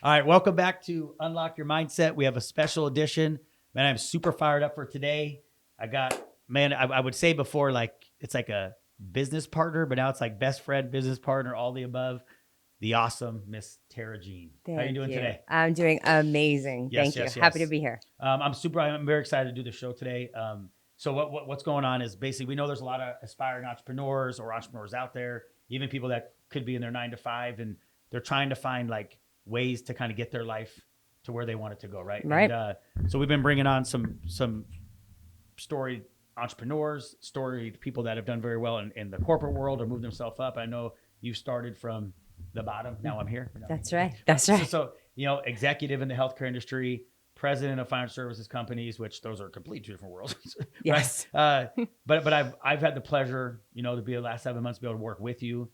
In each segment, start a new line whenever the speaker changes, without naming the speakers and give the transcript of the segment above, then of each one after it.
All right, welcome back to Unlock Your Mindset. We have a special edition. Man, I'm super fired up for today. I would say before, like, it's like a business partner, but now it's like best friend, business partner, all the above. The awesome Miss Tara Jean. How you doing today?
I'm doing amazing.
Yes,
Thank you.
yes,
Happy to
yes.
be here.
I'm very excited to do the show today. So what's going on is basically we know there's a lot of aspiring entrepreneurs or entrepreneurs out there, even people that could be in their 9 to 5, and they're trying to find like ways to kind of get their life to where they want it to go, right?
Right.
And so we've been bringing on some story entrepreneurs, story people that have done very well in the corporate world or moved themselves up. I know you started from the bottom. Now I'm here.
That's right. That's right.
So executive in the healthcare industry, president of financial services companies, which those are completely two different worlds.
Yes.
But I've had the pleasure, to be the last 7 months, to be able to work with you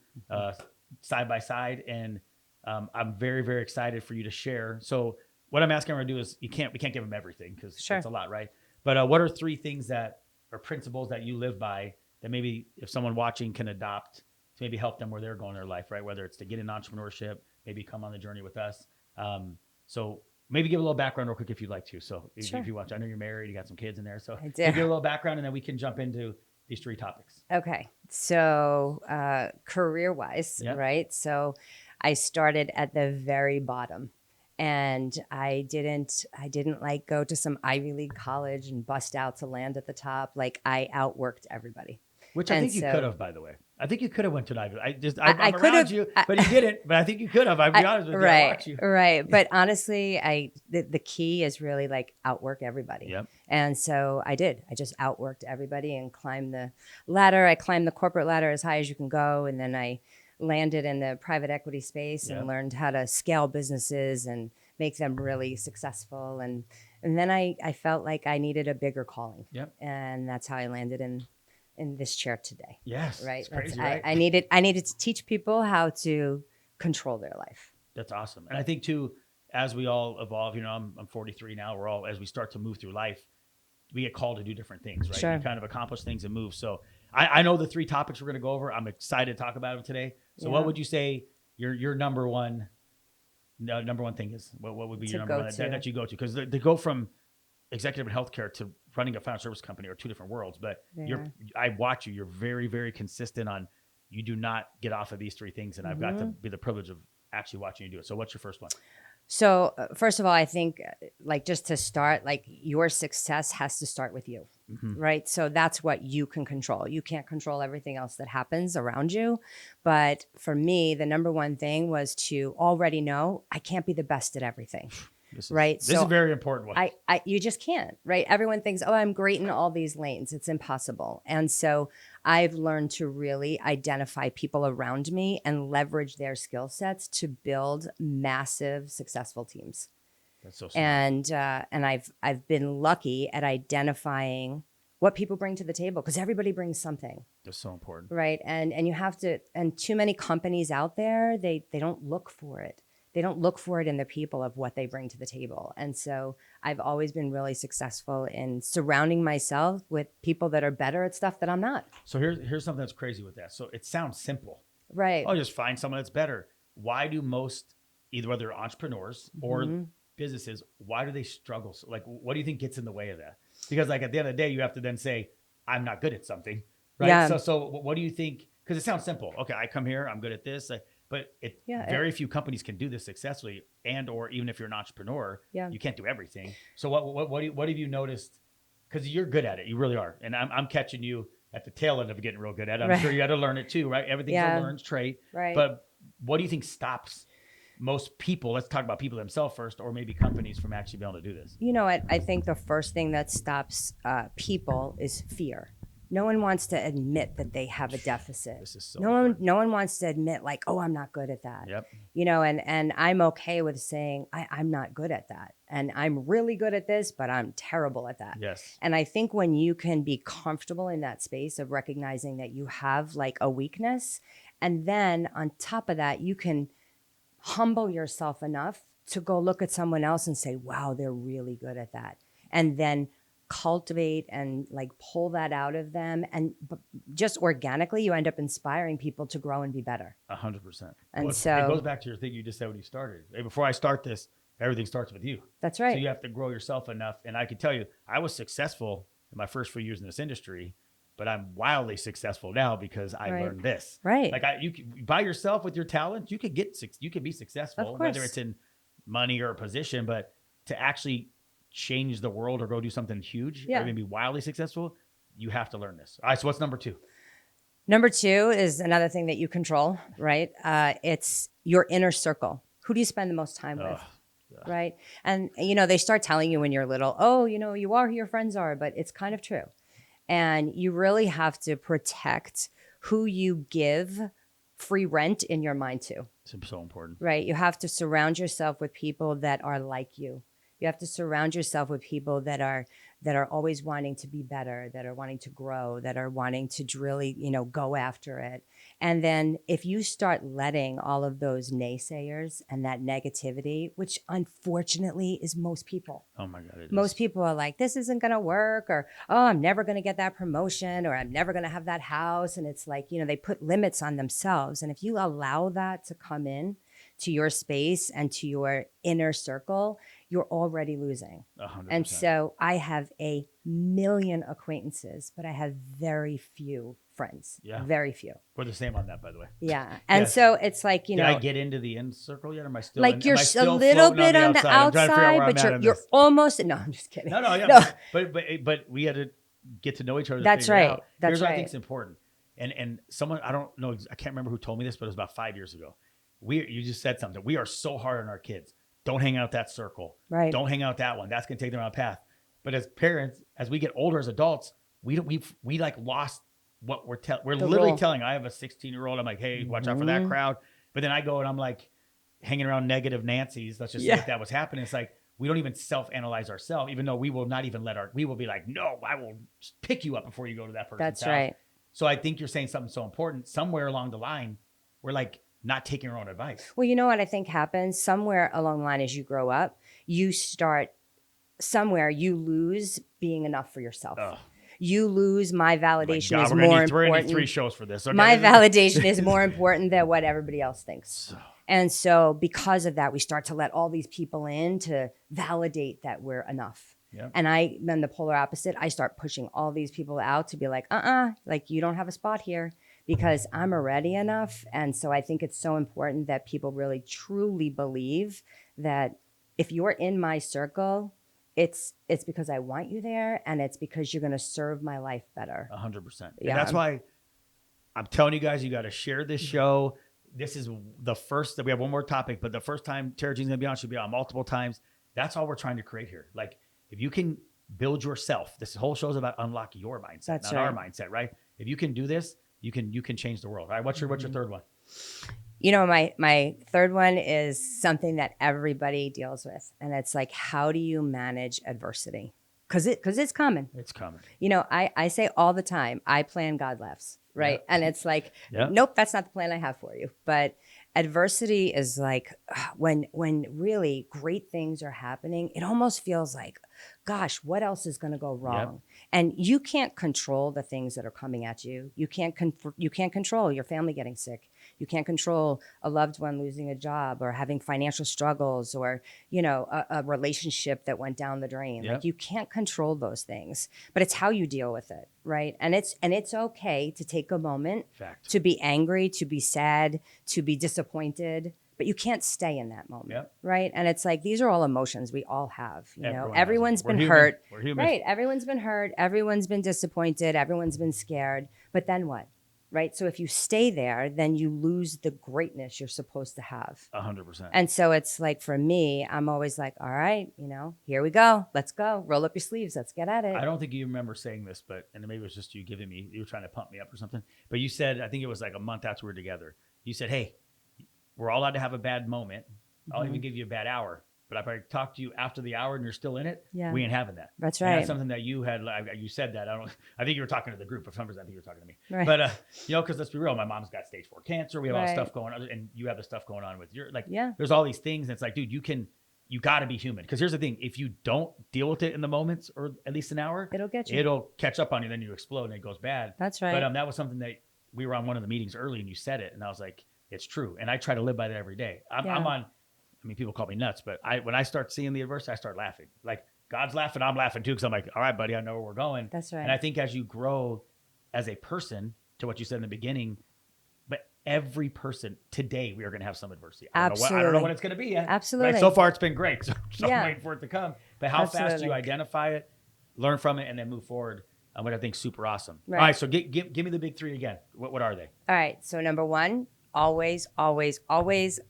side by side. And I'm very, very excited for you to share. So what I'm asking her to do is we can't give them everything because it's a lot, right? But what are 3 things that are principles that you live by that maybe if someone watching can adopt to maybe help them where they're going in their life, right? Whether it's to get in entrepreneurship, maybe come on the journey with us. So maybe give a little background real quick if you'd like to. So if you want to, I know you're married, you got some kids in there. So
I do.
give a little background and then we can jump into these 3 topics.
Okay. So career-wise, right? So I started at the very bottom. And I didn't like go to some Ivy League college and bust out to land at the top. Like I outworked everybody.
Which I think you could have, by the way. I think you could have went to an Ivy League. I'm around you, but you didn't. But I think you could have. I'll be honest with you. I watch you.
Right. But honestly, the key is really like outwork everybody.
Yep.
And so I did. I just outworked everybody and climbed the ladder. I climbed the corporate ladder as high as you can go. And then I landed in the private equity space and learned how to scale businesses and make them really successful. And then I felt like I needed a bigger calling.
Yep.
And that's how I landed in this chair today.
Yes.
Right.
Crazy, right?
I needed to teach people how to control their life.
That's awesome. And I think too, as we all evolve, I'm 43 now. We're all, as we start to move through life, we get called to do different things, right?
Sure.
We kind of accomplish things and move. So I know the 3 topics we're going to go over. I'm excited to talk about them today. So what would you say your number one thing is? What would be your number one that you go to? Because to go from executive in healthcare to running a financial service company are 2 different worlds. But I watch you. You're very, very consistent on. You do not get off of these 3 things, and I've got to be the privilege of actually watching you do it. So, what's your first one?
So, first of all, I think like just to start, like your success has to start with you, right? So that's what you can control. You can't control everything else that happens around you. But for me, the number one thing was to already know I can't be the best at everything. This is
a very important one.
You just can't, right? Everyone thinks, oh, I'm great in all these lanes. It's impossible. And so I've learned to really identify people around me and leverage their skill sets to build massive, successful teams.
That's so smart.
And I've been lucky at identifying what people bring to the table because everybody brings something.
That's so important.
Right. And you have to, and too many companies out there, they don't look for it. They don't look for it in the people of what they bring to the table. And so I've always been really successful in surrounding myself with people that are better at stuff that I'm not.
So here's something that's crazy with that. So it sounds simple.
Right.
Oh, just find someone that's better. Why do most, either whether entrepreneurs or businesses, why do they struggle? So, like, what do you think gets in the way of that? Because like at the end of the day, you have to then say, I'm not good at something, right?
Yeah.
So what do you think? Because it sounds simple. Okay, I come here, I'm good at this. But very few companies can do this successfully, and or even if you're an entrepreneur, you can't do everything. So what have you noticed? Because you're good at it, you really are, and I'm catching you at the tail end of getting real good at it. I'm sure you had to learn it too, right? Everything's a learned trait.
Right.
But what do you think stops most people? Let's talk about people themselves first, or maybe companies from actually being able to do this.
You know what? I think the first thing that stops people is fear. No one wants to admit that they have a deficit.
This is so
no one wants to admit like, oh, I'm not good at that.
Yep.
And I'm okay with saying I'm not good at that. And I'm really good at this, but I'm terrible at that.
Yes.
And I think when you can be comfortable in that space of recognizing that you have like a weakness, and then on top of that, you can humble yourself enough to go look at someone else and say, wow, they're really good at that. And then cultivate and like pull that out of them, and just organically you end up inspiring people to grow and be better.
100%.
And
It
so
goes back to your thing you just said when you started. Hey, before I start this, everything starts with you.
that's right.
So you have to grow yourself enough. And I can tell you, I was successful in my first few years in this industry, but I'm wildly successful now because I
Right.
learned this.
Right.
Like by yourself with your talent, you could be successful,
Of
whether
course.
it's in money or a position, but to actually change the world or go do something huge
Yeah.
or even be wildly successful, you have to learn this. All right. So what's number 2?
Number 2 is another thing that you control, right? It's your inner circle. Who do you spend the most time with? Right. And, they start telling you when you're little, oh, you are who your friends are, but it's kind of true. And you really have to protect who you give free rent in your mind to.
It's so important.
Right. You have to surround yourself with people that are like you. You have to surround yourself with people that are always wanting to be better, that are wanting to grow, that are wanting to really, go after it. And then if you start letting all of those naysayers and that negativity, which unfortunately is most people.
Oh my God.
Most people are like, this isn't going to work, or, oh, I'm never going to get that promotion, or I'm never going to have that house. And it's like, they put limits on themselves. And if you allow that to come in to your space and to your inner circle, you're already losing.
100%.
And so I have a million acquaintances, but I have very few friends.
Yeah.
Very few.
We're the same on that, by the way.
Yeah. And
Yes.
so it's like,
Did I get into the inner circle yet? Or am I still
like you're
am I
a
still
little
floating
bit on the
I'm trying to figure out
outside,
where I'm
but
at in
you're
this.
almost, no, I'm just kidding.
No, yeah.
No.
But we had to get to know each other. To
That's
figure it
right.
out.
That's
Here's what I
right.
think is important. And someone, I don't know, I can't remember who told me this, but it was about 5 years ago. You just said something. We are so hard on our kids. Don't hang out that circle.
Right.
Don't hang out that one. That's going to take them on a path. But as parents, as we get older as adults, we like lost what we're literally
role.
telling. I have a 16-year-old. I'm like, hey, watch out for that crowd. But then I go and I'm like hanging around negative Nancy's. Let's just say if that was happening. It's like, we don't even self-analyze ourselves, even though we will not even we will be like, no, I will pick you up before you go to that person's
That's
house.
right.
So I think you're saying something so important. Somewhere along the line, we're like not taking our own advice.
Well, you know what I think happens? Somewhere along the line as you grow up, you lose being enough for yourself.
Ugh.
You lose my validation
God,
is
we're
more
gonna need
important.
3 shows for this. Okay?
My validation is more important than what everybody else thinks.
So,
And so because of that, we start to let all these people in to validate that we're enough.
Yep.
And then the polar opposite, I start pushing all these people out to be like, like you don't have a spot here because I'm already enough. And so I think it's so important that people really truly believe that if you're in my circle, it's because I want you there, and it's because you're going to serve my life better.
100%.
Yeah.
And that's why I'm telling you guys, you got to share this show. This is the first that we have one more topic, but the first time Tara Jean's going to be on, she'll be on multiple times. That's all we're trying to create here. Like, if you can build yourself, this whole show is about unlock your mindset,
That's
not
right.
our mindset, right? If you can do this, you can change the world. All right. What's your third one?
My third one is something that everybody deals with, and it's like, how do you manage adversity? Because it's common.
It's coming.
I say all the time, I plan, God laughs, right?
Yep.
And it's like,
Yep.
nope, that's not the plan I have for you. But adversity is like when really great things are happening, it almost feels like, gosh, what else is going to go wrong? Yep. And you can't control the things that are coming at you. You can't control your family getting sick. You can't control a loved one losing a job or having financial struggles or, a relationship that went down the drain.
Yep.
Like, you can't control those things, but it's how you deal with it, right? And it's okay to take a moment to be angry, to be sad, to be disappointed, but you can't stay in that moment,
Yep.
right? And it's like, these are all emotions we all have, everyone's been
human.
hurt,
We're human.
right? Everyone's been hurt. Everyone's been disappointed. Everyone's been scared, but then what? Right? So if you stay there, then you lose the greatness you're supposed to have.
100%.
And so it's like, for me, I'm always like, all right, here we go. Let's go. Roll up your sleeves. Let's get at it.
I don't think you remember saying this, and maybe it was just you were trying to pump me up or something. But you said, I think it was like a month after we were together, you said, hey, we're all allowed to have a bad moment. I'll even give you a bad hour. But if I talk to you after the hour and you're still in it, we ain't having that.
That's
and
right.
that's something that you had. You said that. I think you were talking to the group. For some reason, I think you were talking to me.
Right.
But because let's be real, my mom's got stage 4 cancer. We have all
Right.
stuff going on, and you have the stuff going on with your
Yeah.
There's all these things. And it's like, dude, you can you got to be human. Because here's the thing. If you don't deal with it in the moments or at least an hour,
It'll get you.
It'll catch up on you. Then you explode and it goes bad.
That's right.
But that was something that we were on one of the meetings early and you said it. And I was like, it's true. And I try to live by that every day. I'm on, I mean, people call me nuts, but when I start seeing the adversity, I start laughing. Like God's laughing, I'm laughing too. Cause I'm like, all right, buddy, I know where we're going.
That's right.
And I think as you grow as a person, to what you said in the beginning, but every person today, we are going to have some adversity. I don't know what it's going to be yet.
Absolutely.
Right? So far, it's been great. So I'm waiting for it to come. But how fast you identify it, learn from it, and then move forward, what I think is super awesome. Right. All right. So give me the big three again. What are they?
All right. So number one, always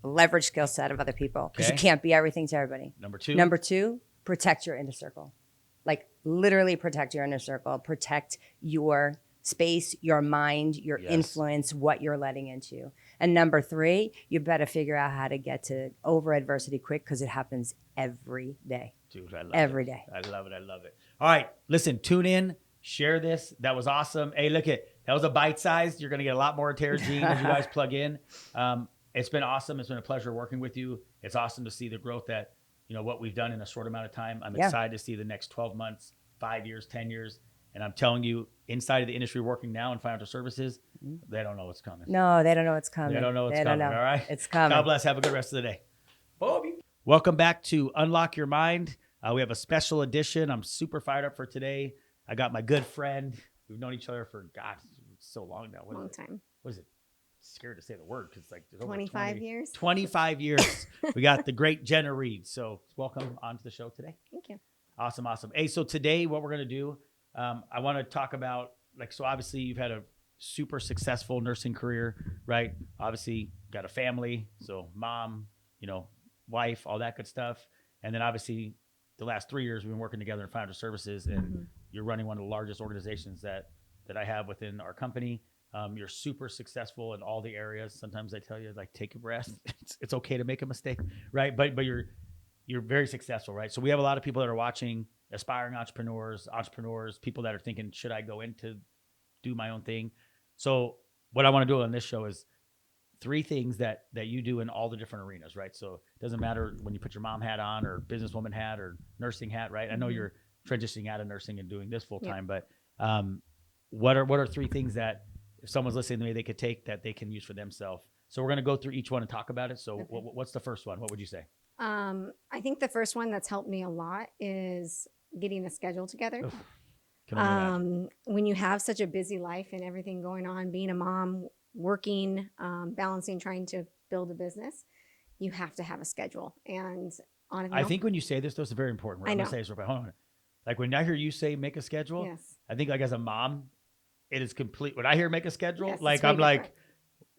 leverage skill set of other people, because you can't be everything to everybody. Number two, protect your inner circle. Like literally protect your inner circle. Protect your space, your mind, your influence, what you're letting into. And number three, you better figure out how to get to over adversity quick, because it happens every day.
Dude, I love
every
it.
day.
I love it. I love it. All right. Listen, tune in, share this. That was awesome. Hey, look at that was a bite sized. You're going to get a lot more Tara Jean as you guys plug in. It's been awesome. It's been a pleasure working with you. It's awesome to see the growth that, what we've done in a short amount of time. I'm excited to see the next 12 months, 5 years, 10 years. And I'm telling you, inside of the industry working now in financial services, they don't know what's coming.
No, they don't know what's coming.
They don't know what's coming. All right.
It's coming.
God bless. Have a good rest of the day. Bobby. Welcome back to Unlock Your Mind. We have a special edition. I'm super fired up for today. I got my good friend. We've known each other for, God, so long now.
Long time.
What is it? Scared to say the word because like
25 years.
25 years. We got the great Jenna Re. So welcome onto the show today.
Thank you.
Awesome. Hey, so today what we're going to do, I want to talk about, so obviously you've had a super successful nursing career, right? Obviously got a family, so mom, wife, all that good stuff. And then obviously the last 3 years we've been working together in financial services, and you're running one of the largest organizations that I have within our company. You're super successful in all the areas. Sometimes I tell you, like, take a breath. It's okay to make a mistake, right? But you're very successful, right? So we have a lot of people that are watching, aspiring entrepreneurs, people that are thinking, should I go into do my own thing? So what I want to do on this show is 3 things that you do in all the different arenas, right? So it doesn't matter when you put your mom hat on or businesswoman hat or nursing hat, right? I know you're transitioning out of nursing and doing this full time, but what are 3 things that if someone's listening to me, they could take that they can use for themselves? So we're going to go through each one and talk about it. So what's the first one? What would you say?
I think the first one that's helped me a lot is getting a schedule together. When you have such a busy life and everything going on, being a mom, working, balancing, trying to build a business, you have to have a schedule. And
I think when you say this, though, it's very important. I'm going to say this real quick. Hold on. Like when I hear you say make a schedule, I think like as a mom, it is complete. When I hear make a schedule, like I'm like,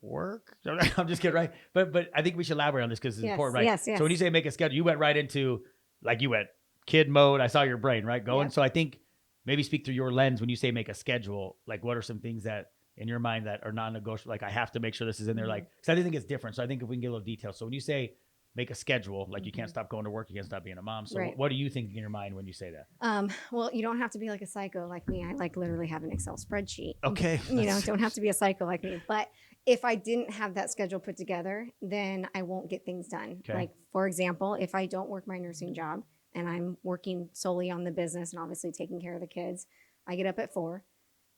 work? I'm just kidding, right? But I think we should elaborate on this because it's important, right?
Yes.
So when you say make a schedule, you went right into, like you went kid mode. I saw your brain, right? Going. So I think maybe speak through your lens when you say make a schedule, like what are some things that in your mind that are non-negotiable? Like I have to make sure this is in there. Like, cause I think it's different. So I think if we can get a little detail. So when you say make a schedule, like you can't stop going to work, you can't stop being a mom. So what are you thinking in your mind when you say that?
Well, you don't have to be like a psycho like me. I like literally have an Excel spreadsheet.
Okay.
Don't have to be a psycho like me. But if I didn't have that schedule put together, then I won't get things done. Okay. Like, for example, if I don't work my nursing job and I'm working solely on the business and obviously taking care of the kids, I get up at 4,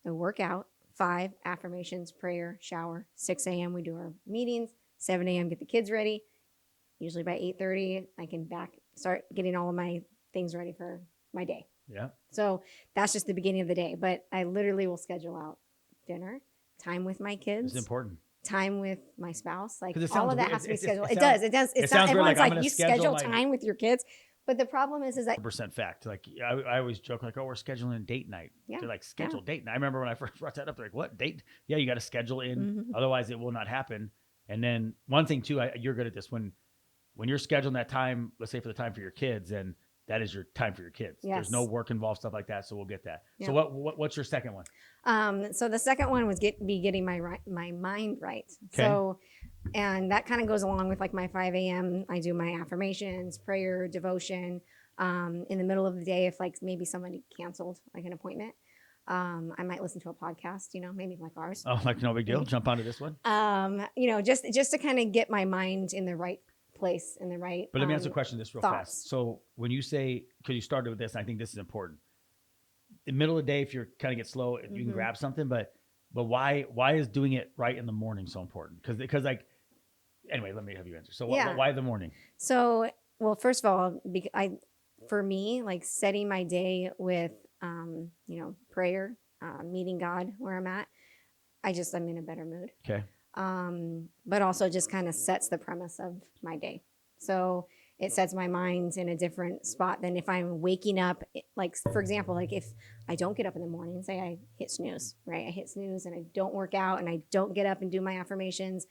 I work out, 5, affirmations, prayer, shower, 6 a.m. we do our meetings, 7 a.m. get the kids ready. Usually by 8:30, I can start getting all of my things ready for my day.
Yeah.
So that's just the beginning of the day. But I literally will schedule out dinner, time with my kids.
It's important.
Time with my spouse. Like
all
of that has to be scheduled. It does. It sounds everyone's like you schedule time with your kids. But the problem is that
100% fact. Like I always joke like, oh, we're scheduling date night. Yeah. They're like schedule date night. I remember when I first brought that up, they're like, what date? Yeah, you got to schedule in. Otherwise it will not happen. And then one thing too, you're good at this. When you're scheduling that time, let's say for the time for your kids, and that is your time for your kids. Yes. There's no work involved, stuff like that. So we'll get that. Yeah. So what's your second one?
So the second one was getting my mind right. Okay. So, and that kind of goes along with like my 5 a.m. I do my affirmations, prayer, devotion. In the middle of the day, if like maybe somebody canceled like an appointment, I might listen to a podcast, maybe like ours.
Oh, like no big deal. Jump onto this one.
Just to kind of get my mind in the right place and the right.
But let me ask a question this real
thoughts.
fast. So when you say, because you started with this, and I think this is important. In the middle of the day, if you're kind of get slow, you can grab something, but why is doing it right in the morning so important? Because like, anyway, let me have you answer. So why the morning?
So, well, first of all, for me, like setting my day with, prayer, meeting God where I'm at, I'm in a better mood.
Okay.
But also just kind of sets the premise of my day. So it sets my mind in a different spot than if I'm waking up. Like, for example, like if I don't get up in the morning, say I hit snooze, right? I hit snooze and I don't work out and I don't get up and do my affirmations.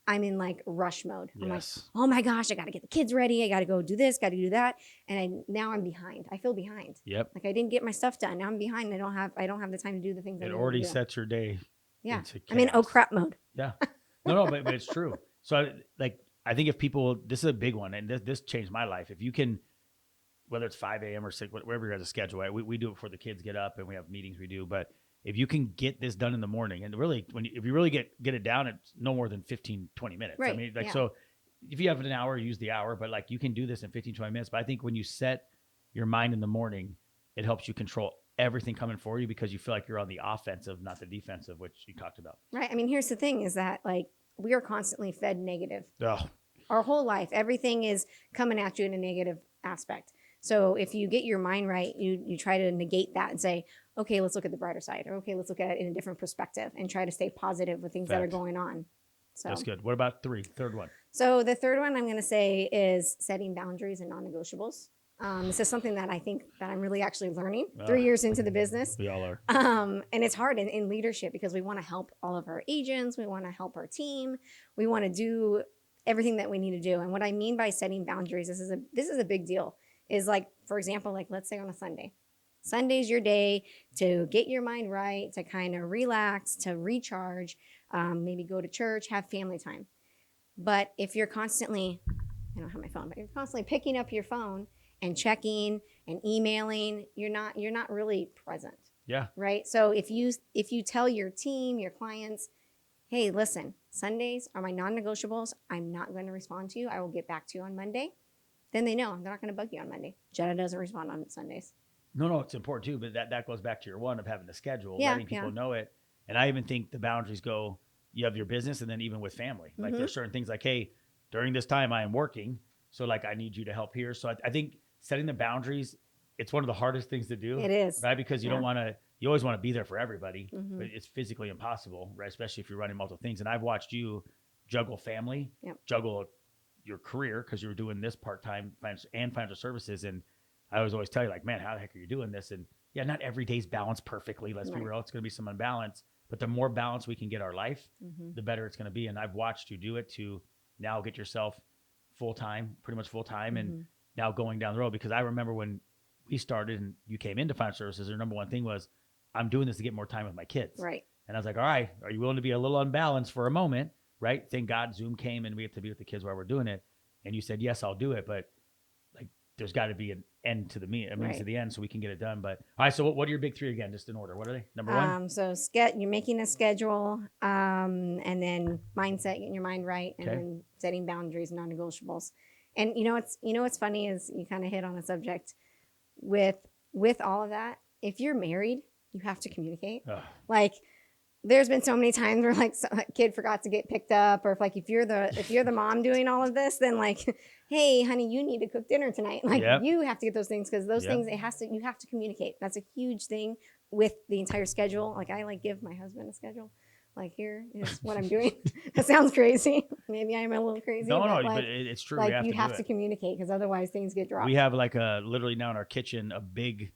I'm in like rush mode. I'm like, oh my gosh, I got to get the kids ready. I got to go do this, got to do that. And now I'm behind. I feel behind.
Yep.
Like I didn't get my stuff done. Now I'm behind. I don't have the time to do the things
it already sets your day.
Yeah.
Into
I'm in oh crap mode.
Yeah. No, but it's true. So I think if people, this is a big one, and this changed my life. If you can, whether it's 5 a.m. or 6, whatever you guys schedule, right? We do it before the kids get up and we have meetings we do. But if you can get this done in the morning, and really, if you really get it down, it's no more than 15, 20 minutes.
Right.
I mean, so if you have an hour, use the hour, but like you can do this in 15, 20 minutes. But I think when you set your mind in the morning, it helps you control everything coming for you because you feel like you're on the offensive, not the defensive, which you talked about.
Right. I mean, here's the thing is that like we are constantly fed negative.
Oh.
Our whole life, everything is coming at you in a negative aspect. So if you get your mind right, you try to negate that and say, okay, let's look at the brighter side, or okay, let's look at it in a different perspective and try to stay positive with things that are going on. So
that's good. What about third one?
So the third one I'm going to say is setting boundaries and non-negotiables. This is something that I think that I'm really actually learning 3 years into the business.
We all are.
And it's hard in leadership because we want to help all of our agents. We want to help our team. We want to do everything that we need to do. And what I mean by setting boundaries, this is a big deal, is like, for example, like let's say on a Sunday. Sunday's your day to get your mind right, to kind of relax, to recharge, maybe go to church, have family time. But if you're constantly, I don't have my phone, but you're constantly picking up your phone and checking and emailing, you're not really present.
Yeah.
Right. So if you tell your team, your clients, hey, listen, Sundays are my non-negotiables. I'm not going to respond to you. I will get back to you on Monday. Then they know they're not going to bug you on Monday. Jenna doesn't respond on Sundays.
No, it's important too. But that goes back to your one of having the schedule, letting people know it. And I even think the boundaries go, you have your business and then even with family. Like there's certain things like, hey, during this time I am working. So like I need you to help here. So I think setting the boundaries, it's one of the hardest things to do.
It is.
Right? Because you don't want to, you always want to be there for everybody, but it's physically impossible, right? Especially if you're running multiple things. And I've watched you juggle family, juggle your career because you were doing this part-time financial services. And I always tell you like, man, how the heck are you doing this? And yeah, not every day's balanced perfectly. Let's be real. It's going to be some unbalance, but the more balance we can get our life, the better it's going to be. And I've watched you do it to now get yourself pretty much full time. And now going down the road, because I remember when we started and you came into financial services, their number one thing was, I'm doing this to get more time with my kids.
Right.
And I was like, all right, are you willing to be a little unbalanced for a moment? Right. Thank God Zoom came and we have to be with the kids while we're doing it. And you said, yes, I'll do it. But like, there's got to be an end to the means to the end so we can get it done. But all right. So what are your big three again, just in order? What are they? Number one?
So you're making a schedule, and then mindset, getting your mind right, and then setting boundaries, non-negotiables. And what's funny is you kind of hit on a subject with all of that. If you're married, you have to communicate. Like there's been so many times where like a kid forgot to get picked up, or if you're the mom doing all of this, then like, hey, honey, you need to cook dinner tonight. Like you have to get those things because those things you have to communicate. That's a huge thing with the entire schedule. Like I give my husband a schedule. Like here is what I'm doing. That sounds crazy. Maybe I'm a little crazy.
But it's true.
Like you have to communicate because otherwise things get dropped.
We have like literally now in our kitchen a big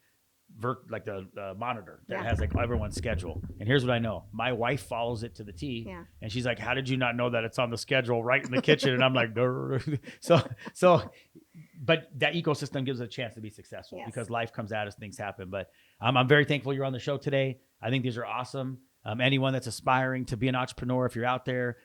the monitor that has like everyone's schedule. And here's what I know. My wife follows it to the T.
Yeah.
And she's like, how did you not know that it's on the schedule right in the kitchen? And I'm like, so but that ecosystem gives us a chance to be successful because life comes at us, things happen. But I'm very thankful you're on the show today. I think these are awesome. Anyone that's aspiring to be an entrepreneur, if you're out there,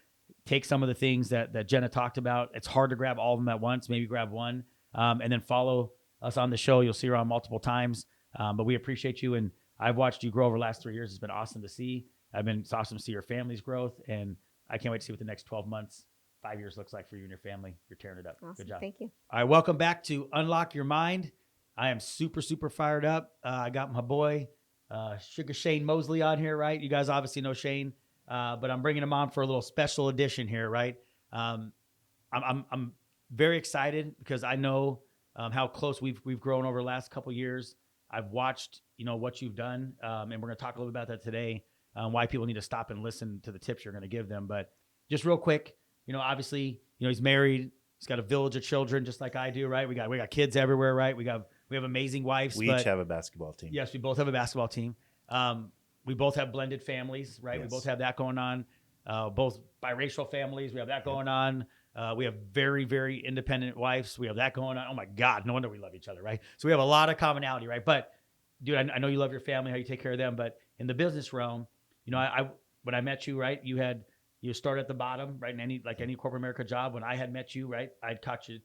take some of the things that Jenna talked about. It's hard to grab all of them at once. Maybe grab one and then follow us on the show. You'll see her on multiple times. But we appreciate you. And I've watched you grow over the last 3 years. It's been awesome to see. It's awesome to see your family's growth. And I can't wait to see what the next 12 months, 5 years looks like for you and your family. You're tearing it up.
Awesome.
Good job.
Thank you.
All right, welcome back to Unlock Your Mind. I am super, super fired up. I got my boy, Sugar Shane Mosley on here, right? You guys obviously know Shane, but I'm bringing him on for a little special edition here, right? I'm very excited because I know how close we've grown over the last couple of years. I've watched, what you've done, and we're going to talk a little bit about that today, why people need to stop and listen to the tips you're going to give them. But just real quick, obviously, he's married. He's got a village of children, just like I do, right? We got kids everywhere, right? We have amazing wives.
We each have a basketball team.
Yes, we both have a basketball team. We both have blended families, right?
Yes.
We both have that going on. Both biracial families, we have that going on. We have very, very independent wives. We have that going on. Oh my God, no wonder we love each other, right? So we have a lot of commonality, right? But dude, I know you love your family, how you take care of them. But in the business realm, I when I met you, right, you start at the bottom, right? In any corporate America job. When I had met you, right, I'd caught you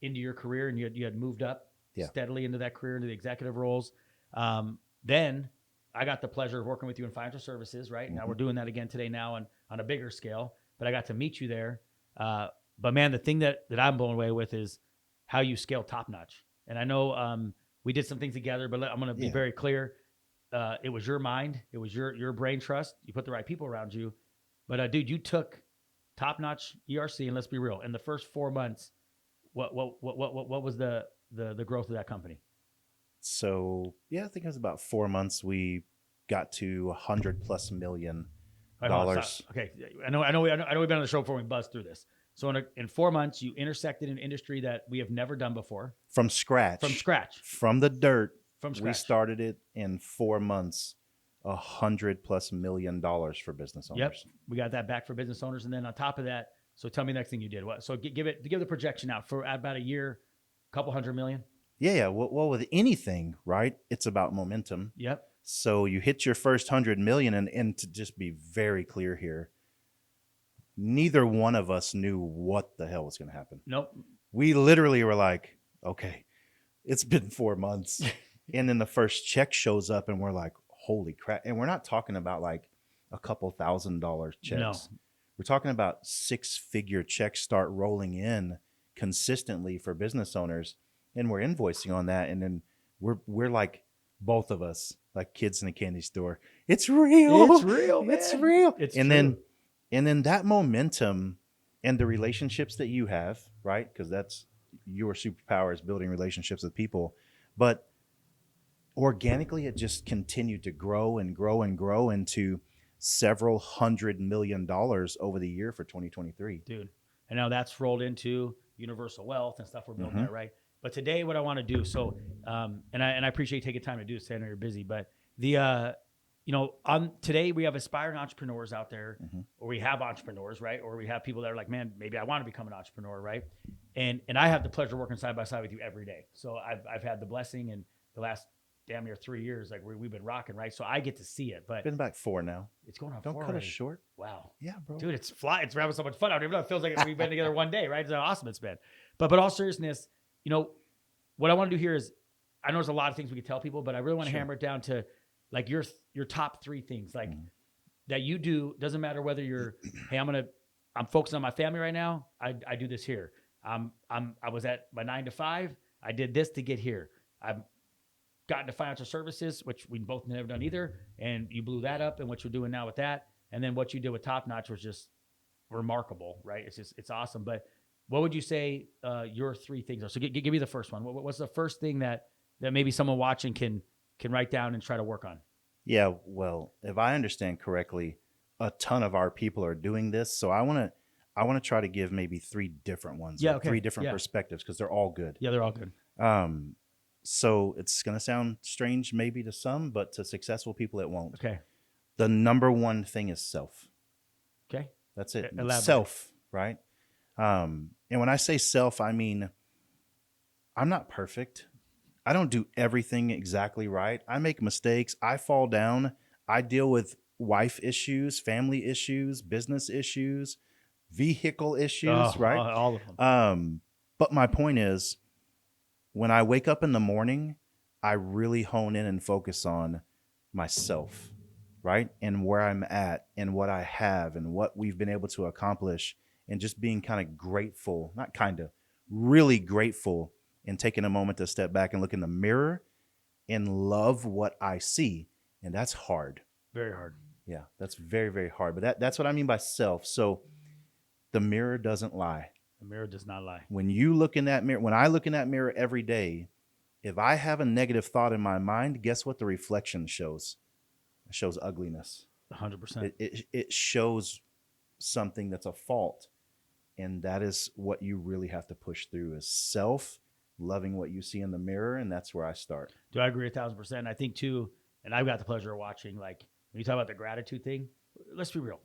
into your career, and you had moved up steadily into that career, into the executive roles. Then I got the pleasure of working with you in financial services, right? Mm-hmm. Now we're doing that again today now on a bigger scale. But I got to meet you there. But man, the thing that I'm blown away with is how you scale top notch. And I know we did some things together, but I'm going to be very clear. It was your mind, it was your brain trust. You put the right people around you. But dude, you took top notch ERC, and let's be real. In the first 4 months, what was the growth of that company?
So I think it was about 4 months. We got to $100+ million.
Okay, I know we've been on the show before. We buzzed through this. So in 4 months, you intersected an industry that we have never done before.
From scratch. From the dirt. We started it in 4 months. $100+ million for business owners.
Yep, we got that back for business owners, and then on top of that, so tell me the next thing you did. What? So give the projection out for about a year, couple $100 million.
Yeah. Well, with anything, right? It's about momentum.
Yep.
So you hit your first 100 million, and to just be very clear here, neither one of us knew what the hell was going to happen.
Nope.
We literally were like, okay, it's been 4 months, and then the first check shows up, and we're like, holy crap. And we're not talking about like a couple $1,000 checks. No. We're talking about 6-figure checks start rolling in consistently for business owners. And we're invoicing on that. And then we're like, both of us, like kids in a candy store. It's real.
It's real, man.
It's real.
It's
and
true.
then that momentum and the relationships that you have, right? Because that's your superpower, is building relationships with people. But organically, it just continued to grow and grow and grow into several $100 million over the year for 2023.
Dude, and now that's rolled into universal wealth and stuff we're building there, right? But today, what I want to do, so, and I appreciate you taking time to do this. I know you're busy, but on today we have aspiring entrepreneurs out there, or we have entrepreneurs, right? Or we have people that are like, man, maybe I want to become an entrepreneur, right? And I have the pleasure of working side by side with you every day. So I've had the blessing in the last damn near 3 years, like we've been rocking, right? So I get to see it, but
been back 4 now.
It's going on.
Don't
4
cut
already.
us short.
Wow,
yeah, bro,
dude, it's we're having so much fun out here. It feels like we've been together one day, right? It's how awesome it's been. But all seriousness, what I want to do here is, I know there's a lot of things we could tell people, but I really want to hammer it down to like your top 3 things, like that you do. Doesn't matter whether you're, hey, I'm focusing on my family right now. I do this here. I was at my 9 to 5. I did this to get here. I've gotten to financial services, which we both never done either. And you blew that up, and what you're doing now with that. And then what you did with Top Notch was just remarkable, right? It's awesome. But what would you say your 3 things are? So give me the first one. What's the first thing that maybe someone watching can write down and try to work on?
Yeah, well, if I understand correctly, a ton of our people are doing this. So I want to try to give maybe 3 different ones.
Yeah, okay.
3 different perspectives, because they're all good.
Yeah, they're all good.
So it's going to sound strange maybe to some, but to successful people, it won't.
Okay.
The number one thing is self.
Okay.
That's it.
Elaborate.
Self, right? And when I say self, I mean, I'm not perfect. I don't do everything exactly right. I make mistakes. I fall down. I deal with wife issues, family issues, business issues, vehicle issues, right?
All of them.
But my point is, when I wake up in the morning, I really hone in and focus on myself, right? And where I'm at and what I have and what we've been able to accomplish and just being kind of grateful, not kind of, really grateful, and taking a moment to step back and look in the mirror and love what I see. And that's hard.
Very hard.
Yeah, that's very, very hard. But that's what I mean by self. So the mirror doesn't lie.
The mirror does not lie.
When you look in that mirror, when I look in that mirror every day, if I have a negative thought in my mind, guess what the reflection shows? It shows ugliness.
100%.
It shows something that's a fault. And that is what you really have to push through is self, loving what you see in the mirror. And that's where I start.
Do I agree 1,000%? I think too, and I've got the pleasure of watching, like when you talk about the gratitude thing, let's be real.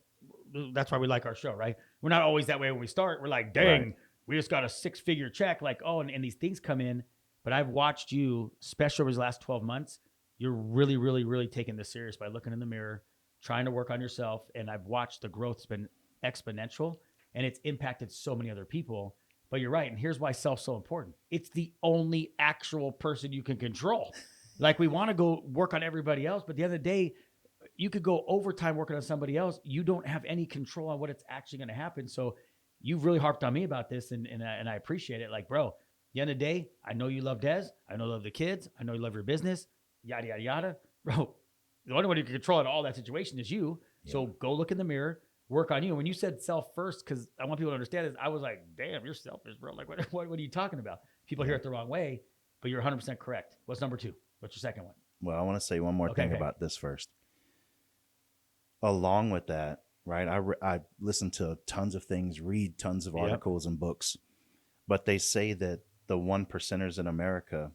That's why we like our show, right? We're not always that way when we start. We're like, dang,
Right.
we just got a 6-figure check. Like, oh, and these things come in. But I've watched you, especially over the last 12 months, you're really, really, really taking this serious by looking in the mirror, trying to work on yourself. And I've watched the growth's been exponential and it's impacted so many other people. But you're right. And here's why self's so important. It's the only actual person you can control. Like we want to go work on everybody else, but at the end of the day, you could go overtime working on somebody else. You don't have any control on what it's actually going to happen. So you've really harped on me about this, and I appreciate it. Like, bro, at the end of the day, I know you love Des. I know you love the kids. I know you love your business, yada, yada, yada. Bro, the only one who can control it all that situation is you. Yeah. So go look in the mirror, work on you. And when you said self first, because I want people to understand this, I was like, damn, you're selfish, bro. Like, what are you talking about? People hear it the wrong way, but you're 100% correct. What's number 2? What's your second one?
Well, I want to say one more thing about this first. Along with that, right, I listen to tons of things, read tons of articles and books, but they say that the 1%ers in America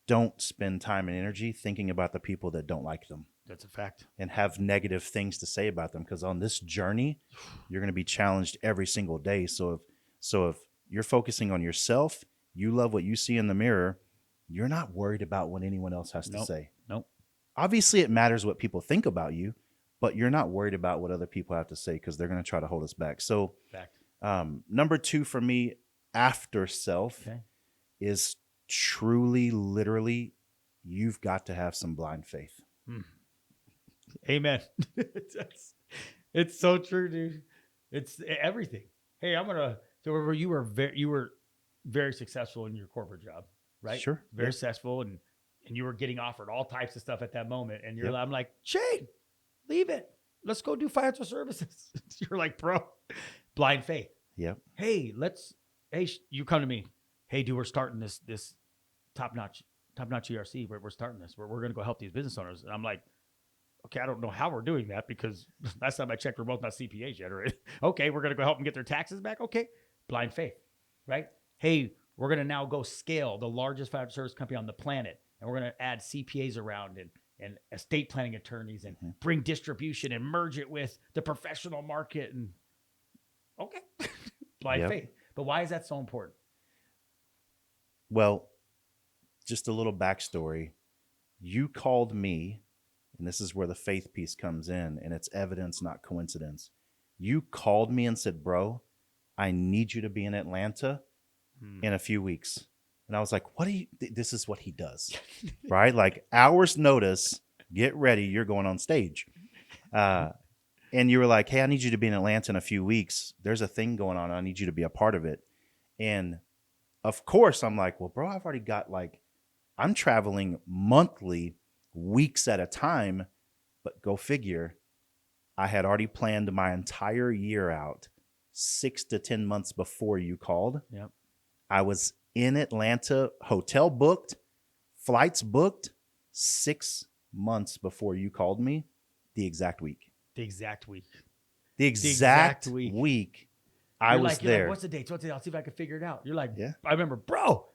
don't spend time and energy thinking about the people that don't like them.
That's a fact.
And have negative things to say about them, because on this journey, you're going to be challenged every single day. So if you're focusing on yourself, you love what you see in the mirror, you're not worried about what anyone else has to say.
Nope.
Obviously, it matters what people think about you, but you're not worried about what other people have to say because they're going to try to hold us back. So number 2 for me after self is truly, literally, you've got to have some blind faith.
Amen. It's so true, dude. It's everything. Hey, so you were very successful in your corporate job, right?
Sure.
Very successful, and you were getting offered all types of stuff at that moment. And I'm like, Shane, leave it. Let's go do financial services. You're like, bro, blind faith.
Yep.
Hey, you come to me. Hey, dude, we're starting this top-notch ERC. We're starting this. We're going to go help these business owners. And I'm like, okay, I don't know how we're doing that because last time I checked, we're both not CPAs yet. Right? Okay, we're going to go help them get their taxes back. Okay, blind faith, right? Hey, we're going to now go scale the largest financial service company on the planet. And we're going to add CPAs around and estate planning attorneys and bring distribution and merge it with the professional market. And okay, blind faith. But why is that so important?
Well, just a little backstory. You called me, and this is where the faith piece comes in, and it's evidence, not coincidence. You called me and said, bro, I need you to be in Atlanta in a few weeks. And I was like, this is what he does, right? Like hours notice, get ready, you're going on stage. And you were like, hey, I need you to be in Atlanta in a few weeks. There's a thing going on. I need you to be a part of it. And of course, I'm like, well, bro, I've already got I'm traveling monthly, weeks at a time. But go figure, I had already planned my entire year out 6 to 10 months before you called.
Yep.
I was in Atlanta, hotel booked, flights booked 6 months before you called me, the exact week.
The exact week.
I was there.
You're like, what's the date? I'll see if I can figure it out. You're like, I remember, bro,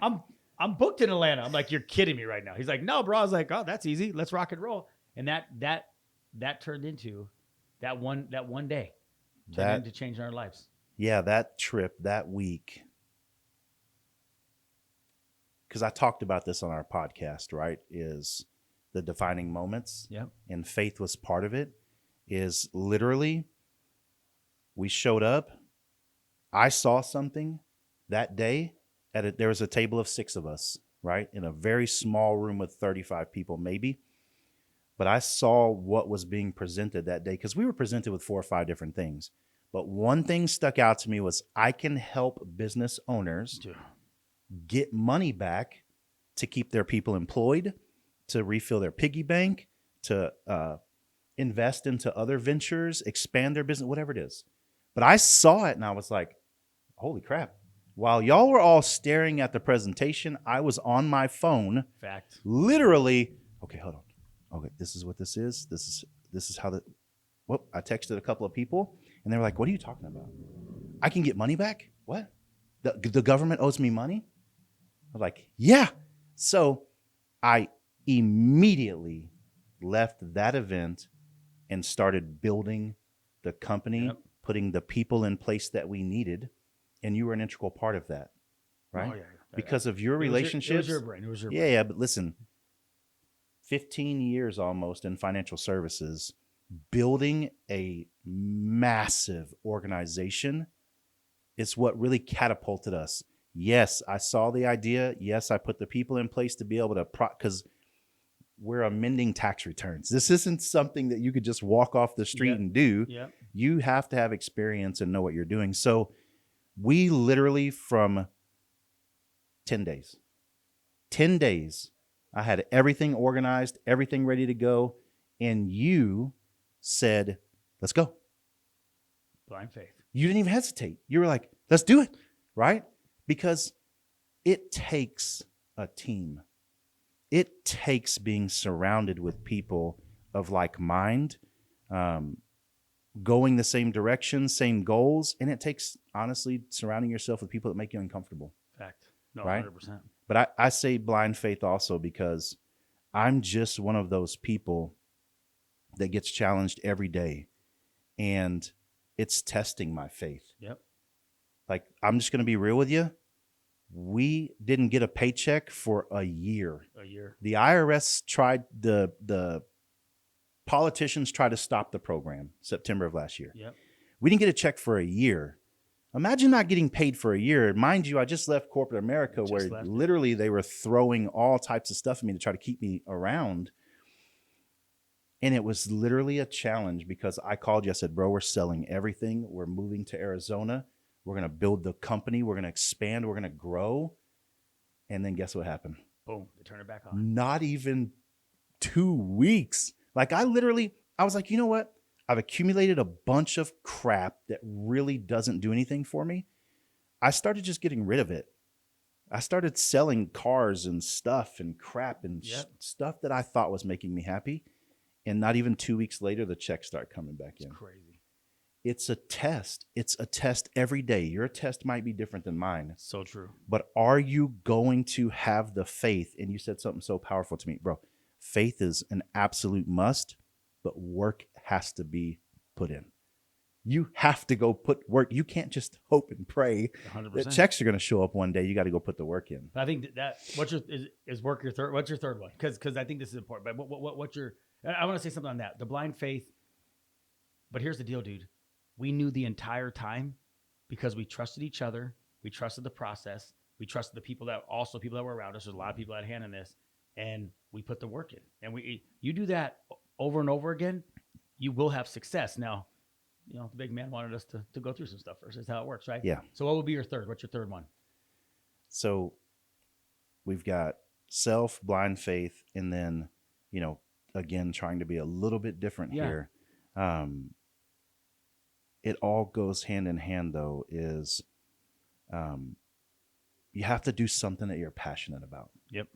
I'm booked in Atlanta. I'm like, you're kidding me right now. He's like, no, bro. I was like, oh, that's easy. Let's rock and roll. And that turned into that one day turned into changing our lives.
Yeah, that trip, that week. Because I talked about this on our podcast, right? Is the defining moments.
Yep.
And faith was part of it. Is literally, we showed up. I saw something that day. There was a table of 6 of us, right? In a very small room with 35 people, maybe. but I saw what was being presented that day because we were presented with 4 or 5 different things. But one thing stuck out to me was I can help business owners get money back to keep their people employed, to refill their piggy bank, to invest into other ventures, expand their business, whatever it is. But I saw it and I was like, holy crap. While y'all were all staring at the presentation, I was on my phone.
Fact.
Literally, okay, hold on. Okay, this is what this is. This is how the, well, I texted a couple of people and they were like, what are you talking about? I can get money back? What? The government owes me money? I was like, yeah. So I immediately left that event and started building the company, putting the people in place that we needed. And you were an integral part of that, right?
Oh, yeah.
Because of your relationships.
It was your brain. It was your brain.
Yeah, but listen, 15 years almost in financial services, building a massive organization is what really catapulted us. Yes, I saw the idea. Yes, I put the people in place to be able to, because we're amending tax returns. This isn't something that you could just walk off the street and do.
Yep.
You have to have experience and know what you're doing. So we literally from 10 days, I had everything organized, everything ready to go. And you said, let's go.
Blind faith.
You didn't even hesitate. You were like, let's do it. Right? Because it takes a team. It takes being surrounded with people of like mind, going the same direction, same goals. And it takes, honestly, surrounding yourself with people that make you uncomfortable.
Fact. No,
right?
100%.
But I say blind faith also because I'm just one of those people that gets challenged every day. And it's testing my faith.
Yep.
Like, I'm just going to be real with you. We didn't get a paycheck for a year. The IRS tried, the politicians tried to stop the program September of last year.
Yep.
We didn't get a check for a year. Imagine not getting paid for a year. Mind you, I just left corporate America where literally they were throwing all types of stuff at me to try to keep me around. And it was literally a challenge because I called you. I said, bro, we're selling everything. We're moving to Arizona. We're going to build the company. We're going to expand. We're going to grow. And then guess what happened?
Boom. They turn it back on.
Not even 2 weeks. Like I was like, you know what? I've accumulated a bunch of crap that really doesn't do anything for me. I started just getting rid of it. I started selling cars and stuff and crap and stuff that I thought was making me happy. And not even 2 weeks later, the checks start coming back in.
It's crazy.
It's a test. It's a test every day. Your test might be different than mine.
So true.
But are you going to have the faith? And you said something so powerful to me, bro. Faith is an absolute must, but work has to be put in. You have to go put work. You can't just hope and pray
100%.
that checks are going to show up one day. You got to go put the work in.
I think that is work your third. What's your third one? Because I think this is important. But what's your? I want to say something on that. The blind faith. But here's the deal, dude. We knew the entire time because we trusted each other. We trusted the process. We trusted the people that were around us. There's a lot of people that had a hand in this, and we put the work in. And you do that over and over again, you will have success. Now, the big man wanted us to go through some stuff first. That's how it works, right?
Yeah.
So what would be your third? What's your third one?
So we've got self, blind faith, and then, again, trying to be a little bit different here. It all goes hand in hand, though, is you have to do something that you're passionate about.
Yep.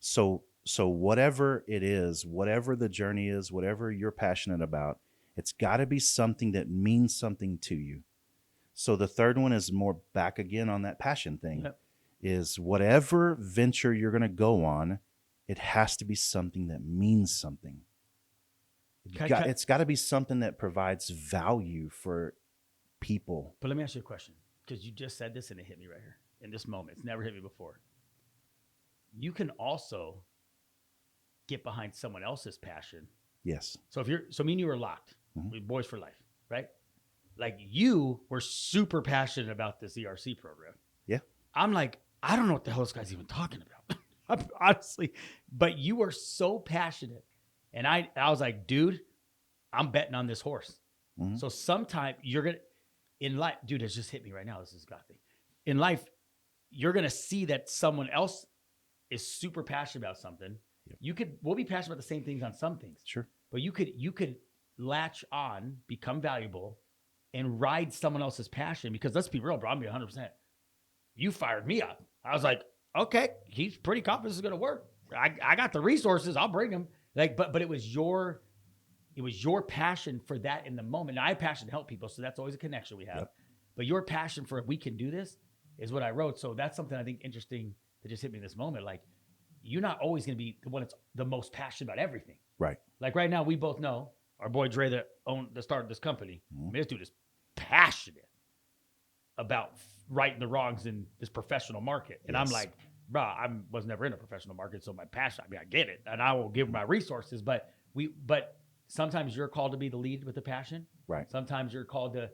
So whatever it is, whatever the journey is, whatever you're passionate about, it's got to be something that means something to you. So the third one is more back again on that passion thing.
Yep.
Is whatever venture you're going to go on, it has to be something that means something. It's got to be something that provides value for people.
But let me ask you a question, because you just said this and it hit me right here in this moment. It's never hit me before. You can also get behind someone else's passion.
Yes.
So me and you were locked. We boys for life, right? Like you were super passionate about this ERC program.
Yeah.
I'm like, I don't know what the hell this guy's even talking about. Honestly, but you were so passionate And I was like, dude, I'm betting on this horse.
Mhm.
So sometime you're going to, in life, dude, it's just hit me right now. This is God thing. In life, you're going to see that someone else is super passionate about something.
Yep.
We'll be passionate about the same things on some things.
Sure.
But you could latch on, become valuable, and ride someone else's passion. Because let's be real, bro, I'm being 100%. You fired me up. I was like, okay, he's pretty confident this is going to work. I got the resources. I'll bring him. Like, but it was your passion for that in the moment. Now, I have passion to help people, so that's always a connection we have.
Yep.
But your passion for if we can do this is what I wrote. So that's something I think interesting that just hit me in this moment. Like, you're not always going to be the one that's the most passionate about everything.
Right.
Like right now, we both know our boy Dre that started this company.
Mhm.
I mean, this dude is passionate about righting the wrongs in this professional market. And I'm
Yes.
like, bro, I was never in a professional market, so my passion, I mean, I get it, and I will give my resources, but sometimes you're called to be the lead with the passion.
Right.
Sometimes you're called to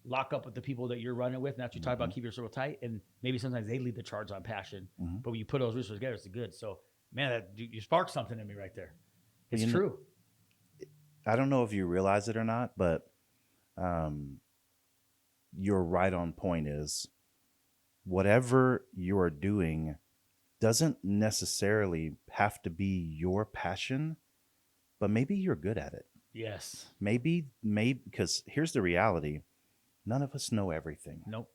lock up with the people that you're running with, and that's what you talk about, keep your circle tight, and maybe sometimes they lead the charge on passion,
Mhm.
but when you put those resources together, it's good. So, man, you sparked something in me right there. It's
You know-
true.
I don't know if you realize it or not, but you're right on point. Is whatever you're doing doesn't necessarily have to be your passion, but maybe you're good at it.
Yes.
Maybe because here's the reality. None of us know everything.
Nope.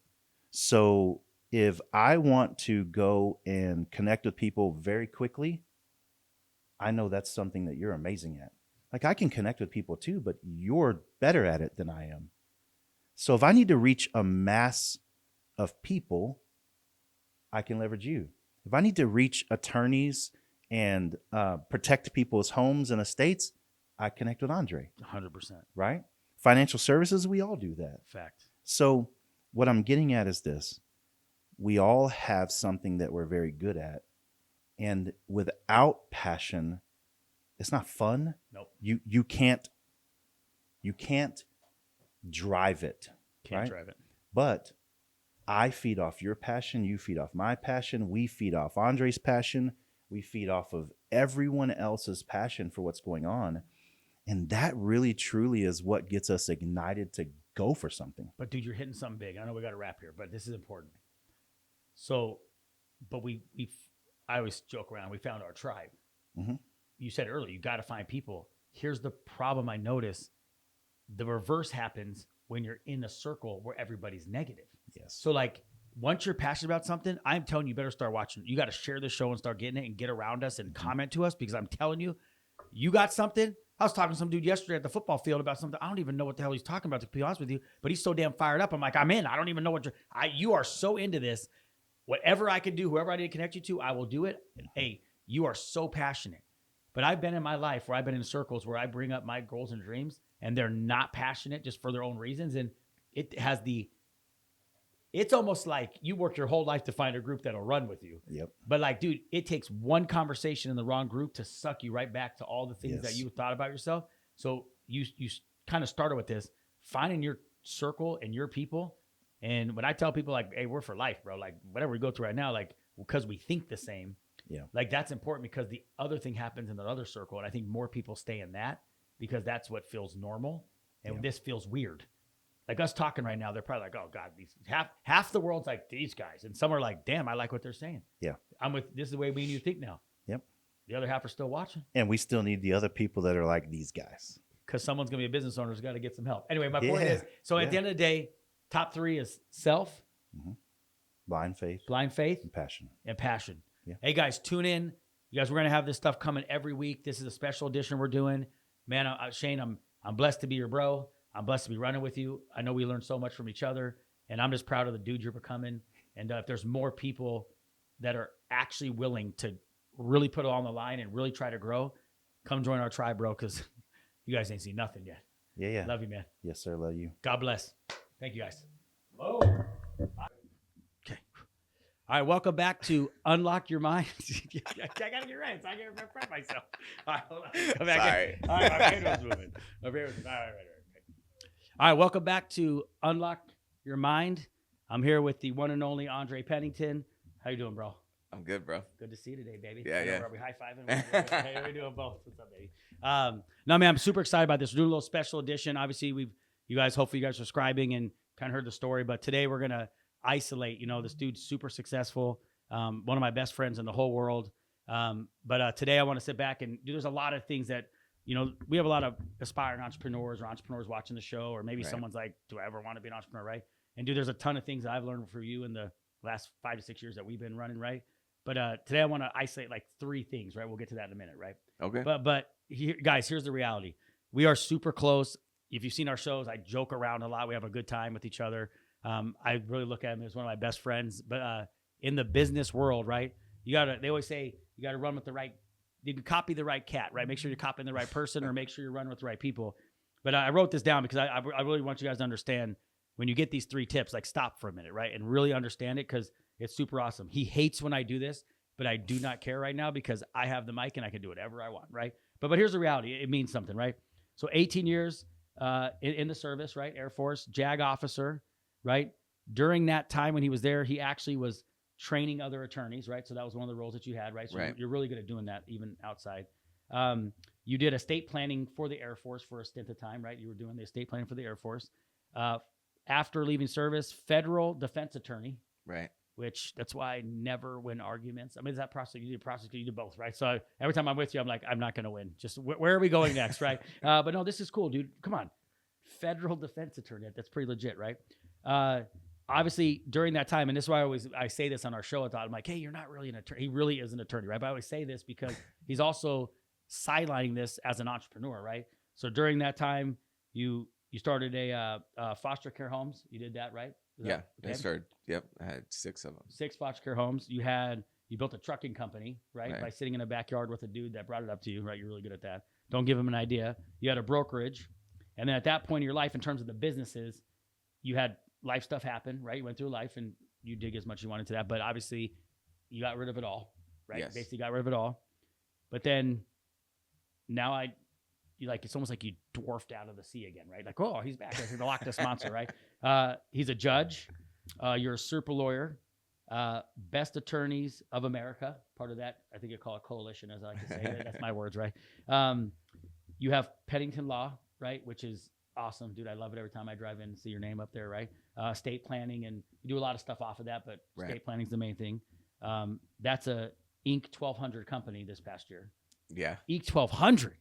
So if I want to go and connect with people very quickly, I know that's something that you're amazing at. Like, I can connect with people too, but you're better at it than I am. So if I need to reach a mass of people, I can leverage you. If I need to reach attorneys and protect people's homes and estates, I connect with Andre,
100%.
right? Financial services, we all do that.
Fact.
So what I'm getting at is this. We all have something that we're very good at. And without passion, it's not fun.
Nope.
You can't drive it.
Can't
right?
drive it.
But I feed off your passion, you feed off my passion, we feed off Andre's passion, we feed off of everyone else's passion for what's going on. And that really truly is what gets us ignited to go for something.
But dude, you're hitting something big. I know we got to wrap here, but this is important. So, but I always joke around. We found our tribe.
Mm-hmm.
You said earlier, you got to find people. Here's the problem I notice. The reverse happens when you're in a circle where everybody's negative.
Yes.
So like, once you're passionate about something, I'm telling you, better start watching. You got to share the show and start getting it and get around us and comment to us, because I'm telling you, you got something. I was talking to some dude yesterday at the football field about something. I don't even know what the hell he's talking about, to be honest with you, but he's so damn fired up. I'm like, I'm in. I don't even know you are so into this. Whatever I can do, whoever I need to connect you to, I will do it. Hey, you are so passionate. But I've been in my life where I've been in circles where I bring up my goals and dreams and they're not passionate just for their own reasons. And it's almost like you worked your whole life to find a group that'll run with you.
Yep.
But like, dude, it takes one conversation in the wrong group to suck you right back to all the things that
Yes.
you thought about yourself. So you kind of started with this, finding your circle and your people. And when I tell people like, hey, we're for life, bro, like whatever we go through right now, like, because we think the same,
Yeah.
like that's important, because the other thing happens in the other circle. And I think more people stay in that because that's what feels normal. And
Yeah.
this feels weird. Like us talking right now, they're probably like, oh God, these half the world's like these guys. And some are like, damn, I like what they're saying.
Yeah.
This is the way we and you think now.
Yep.
The other half are still watching.
And we still need the other people that are like these guys.
Because someone's going to be a business owner who's got to get some help. Anyway, my point
Yeah.
is, so at
Yeah.
the end of the day, top 3 is self,
Blind faith
blind faith,
and passion.
and passion.
Yeah.
Hey guys, tune in. You guys, we're going to have this stuff coming every week. This is a special edition we're doing. Man, Shane, I'm blessed to be your bro. I'm blessed to be running with you. I know we learned so much from each other, and I'm just proud of the dude you're becoming. And if there's more people that are actually willing to really put it on the line and really try to grow, come join our tribe, bro, because you guys ain't seen nothing yet.
Yeah.
Love you, man.
Yes, sir. Love you.
God bless. Thank you, guys. Whoa. Okay. All right, welcome back to Unlock Your Mind. I got to get ready, so I got to prep myself. All right, hold on. Come back
Sorry.
in. All right, my brain was moving. My brain was moving. All right. All right, welcome back to Unlock Your Mind. I'm here with the one and only Andre Pennington. How you doing, bro?
I'm good, bro.
Good to see you today, baby.
Yeah,
I know,
yeah.
Are we high-fiving? Hey, we're doing both. What's up, baby? No, man, I'm super excited about this. We're doing a little special edition. Obviously, hopefully you guys are subscribing and kind of heard the story, but today we're going to isolate, this dude's super successful. One of my best friends in the whole world. But today I want to sit back and there's a lot of things that, we have a lot of aspiring entrepreneurs or entrepreneurs watching the show, or maybe someone's like, do I ever want to be an entrepreneur? Right. And there's a ton of things that I've learned from you in the last 5 to 6 years that we've been running. Right. But today I want to isolate like 3 things, right? We'll get to that in a minute. Right.
Okay.
But here, guys, here's the reality. We are super close. If you've seen our shows, I joke around a lot. We have a good time with each other. I really look at him as one of my best friends, but in the business world, right? They always say you got to run with you can copy the right cat, right? Make sure you're copying the right person or make sure you're running with the right people. But I wrote this down because I really want you guys to understand when you get these 3 tips, like stop for a minute, right? And really understand it because it's super awesome. He hates when I do this, but I do not care right now because I have the mic and I can do whatever I want, right? But here's the reality. It means something, right? So 18 years in the service, right? Air Force, JAG officer, right? During that time when he was there, he actually was training other attorneys, right? So that was one of the roles that you had, right? So you're really good at doing that even outside. You did estate planning for the Air Force for a stint of time, right? You were doing the estate planning for the Air Force. After leaving service, federal defense attorney,
Right.
which that's why I never win arguments. I mean, is that prosecute? You do both, right? So every time I'm with you, I'm like, I'm not going to win. Just where are we going next, right? But no, this is cool, dude. Come on. Federal defense attorney. That's pretty legit, right? Obviously, during that time, and this is why I say this on our show, I'm like, hey, you're not really an attorney. He really is an attorney, right? But I always say this because he's also sidelining this as an entrepreneur, right? So during that time, you started a foster care homes. You did that, right?
Yeah,
okay?
I started. Yep, I had 6 of them.
6 foster care homes. You built a trucking company, right? By sitting in a backyard with a dude that brought it up to you, right? You're really good at that. Don't give him an idea. You had a brokerage. And then at that point in your life, in terms of the businesses, you had life stuff happen, right? You went through life and you dig as much as you wanted to that. But obviously, you got rid of it all, right?
Yes.
Basically got rid of it all. But then now it's almost like you dwarfed out of the sea again, right? Like, oh, he's back. He's the Loch Ness Monster, right? He's a judge. You're a super lawyer. Best Attorneys of America. Part of that, I think you call it coalition, as I like to say. That's my words, right? You have Pennington Law, right? Which is awesome, dude. I love it every time I drive in and see your name up there, right? Estate planning, and you do a lot of stuff off of that, but estate planning is the main thing. That's a Inc. 1200 company this past year.
Yeah.
Inc. 1200.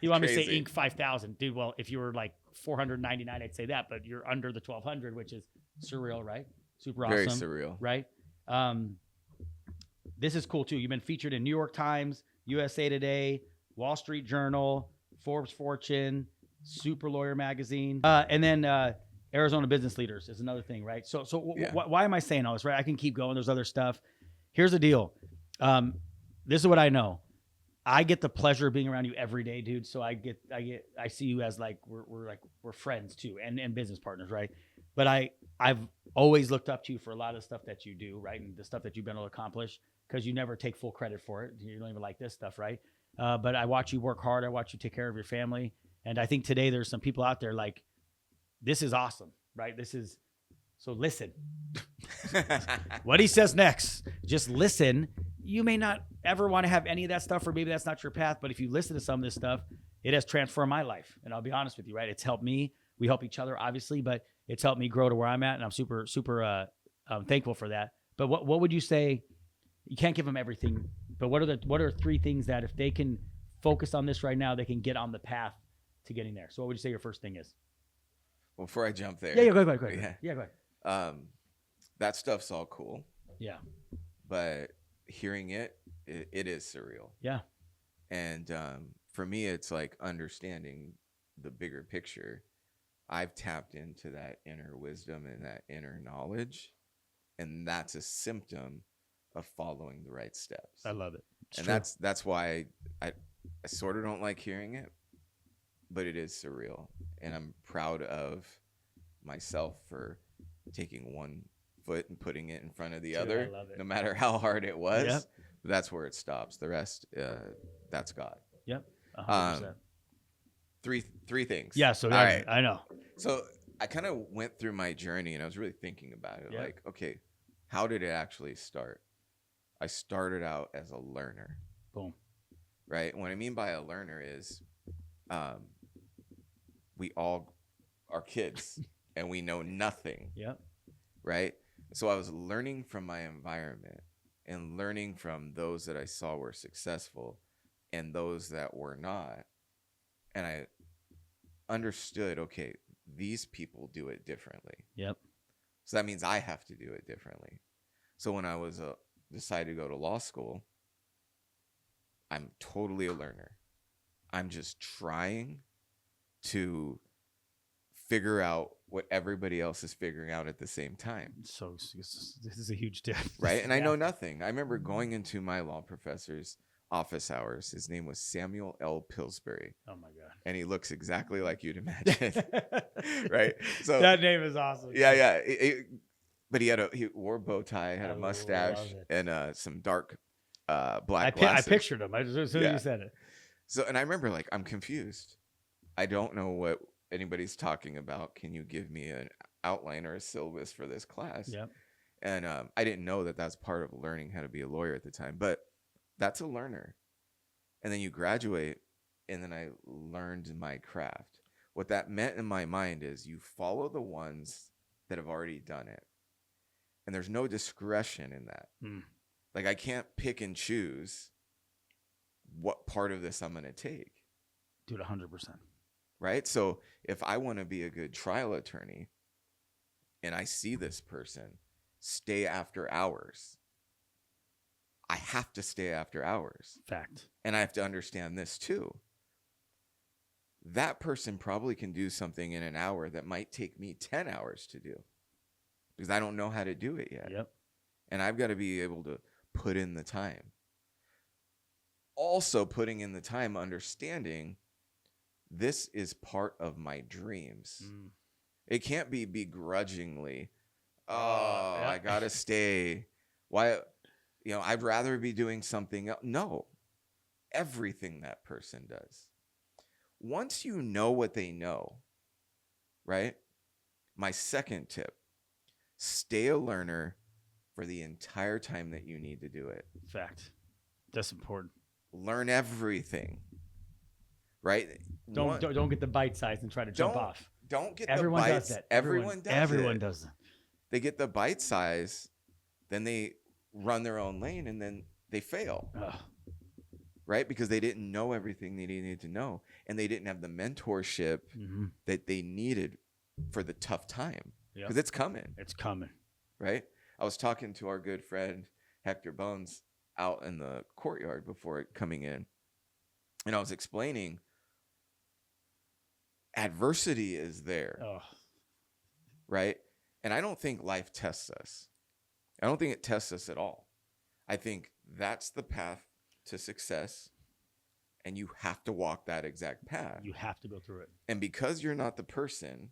You want me to say
Crazy.
Inc. 5000, dude? Well, if you were like 499, I'd say that, but you're under the 1200, which is surreal, right? Super awesome.
Very surreal.
Right? This is cool too. You've been featured in New York Times, USA Today, Wall Street Journal, Forbes Fortune, Super Lawyer Magazine, and then Arizona Business Leaders is another thing, right? So why am I saying all this, right? I can keep going. There's other stuff. Here's the deal. This is what I know. I get the pleasure of being around you every day, dude. So I see you as like we're friends too, and business partners, right? But I've always looked up to you for a lot of stuff that you do, right? And the stuff that you've been able to accomplish, because you never take full credit for it. You don't even like this stuff, right? But I watch you work hard. I watch you take care of your family. And I think today there's some people out there like, this is awesome, right? So listen. What he says next, just listen. You may not ever want to have any of that stuff, or maybe that's not your path. But if you listen to some of this stuff, it has transformed my life. And I'll be honest with you, right? It's helped me. We help each other, obviously, but it's helped me grow to where I'm at. And I'm super, super thankful for that. But what would you say? You can't give them everything, but what are 3 things that if they can focus on this right now, they can get on the path to getting there? So what would you say your first thing is?
Well, before I jump there.
Yeah, go ahead. Yeah, go ahead.
That stuff's all cool.
Yeah.
But hearing it is surreal.
Yeah.
And for me, it's like understanding the bigger picture. I've tapped into that inner wisdom and that inner knowledge, and that's a symptom of following the right steps.
I love it.
And that's why I sort of don't like hearing it, but it is surreal. And I'm proud of myself for taking one foot and putting it in front of the other, no matter how hard it was.
Yep.
That's where it stops. The rest, that's God.
Yep. 100%.
Three things.
Yeah. So
all right.
I know.
So I kind of went through my journey and I was really thinking about it.
Yeah.
Like, okay, how did it actually start? I started out as a learner.
Boom.
Right? What I mean by a learner is we all are kids and we know nothing.
Yep.
Right? So I was learning from my environment and learning from those that I saw were successful and those that were not. And I understood, okay, these people do it differently.
Yep.
So that means I have to do it differently. So when I was decided to go to law school, I'm totally a learner. I'm just trying to figure out what everybody else is figuring out at the same time.
So this is a huge difference.
Right? And I know nothing. I remember going into my law professor's office hours. His name was Samuel L. Pillsbury.
Oh my God.
And he looks exactly like you'd imagine. Right? So
that name is awesome.
yeah. But he wore a bow tie, had
I
a mustache,
love it.
and some dark black glasses.
I pictured him as soon as you said it.
So, and I remember, like, I'm confused. I don't know what anybody's talking about. Can you give me an outline or a syllabus for this class?
Yep.
And I didn't know that that's part of learning how to be a lawyer at the time, but that's a learner. And then you graduate, and then I learned my craft. What that meant in my mind is you follow the ones that have already done it. And there's no discretion in that. Like, I can't pick and choose what part of this I'm going to take.
Dude, 100%.
Right? So if I want to be a good trial attorney and I see this person stay after hours, I have to stay after hours.
Fact.
And I have to understand this too. That person probably can do something in an hour that might take me 10 hours to do because I don't know how to do it yet.
Yep.
And I've got to be able to put in the time. Also putting in the time, understanding this is part of my dreams. It can't be begrudgingly, I got to stay. Why? I'd rather be doing something else. No, everything that person does. Once you know what they know, right? My second tip, stay a learner for the entire time that you need to do it.
Fact. That's important.
Learn everything, right?
Don't get the bite size and try to jump off.
Don't get
Everyone
the bites.
does that.
Everyone
does that.
They get the bite size, then they run their own lane, and then they fail.
Ugh.
Right? Because they didn't know everything they needed to know, and they didn't have the mentorship that they needed for the tough time. Because it's coming.
It's coming.
Right? I was talking to our good friend Hector Bones out in the courtyard before coming in, and I was explaining adversity is there. Right? And I don't think life tests us. I don't think it tests us at all. I think that's the path to success, and you have to walk that exact path.
You have to go through it.
And because you're not the person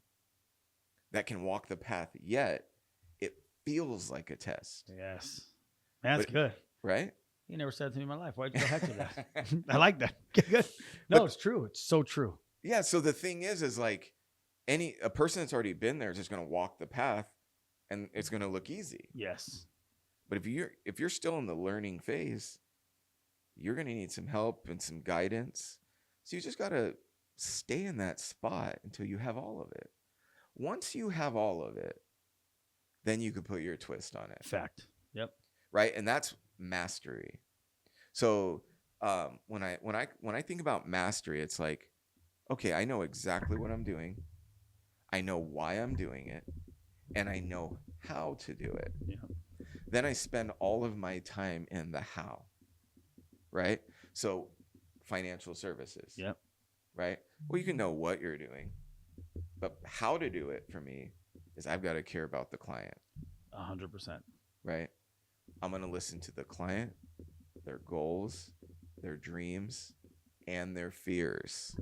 that can walk the path yet, it feels like a test.
Yes. That's good.
Right?
You never said it to me in my life. Why'd you go heck to that? I like that. Good. No, it's true. It's so true.
Yeah. So the thing is like a person that's already been there is just going to walk the path, and it's going to look easy.
Yes.
But if you're still in the learning phase, you're going to need some help and some guidance. So you just got to stay in that spot until you have all of it. Once you have all of it, then you can put your twist on it.
Fact. Yep.
Right? And that's mastery. So when I think about mastery, it's like, okay, I know exactly what I'm doing. I know why I'm doing it, and I know how to do it.
Yeah.
Then I spend all of my time in the how. Right? So financial services.
Yep.
Right? Well, you can know what you're doing, but how to do it for me is I've got to care about the client.
100%.
Right? I'm going to listen to the client, their goals, their dreams, and their fears.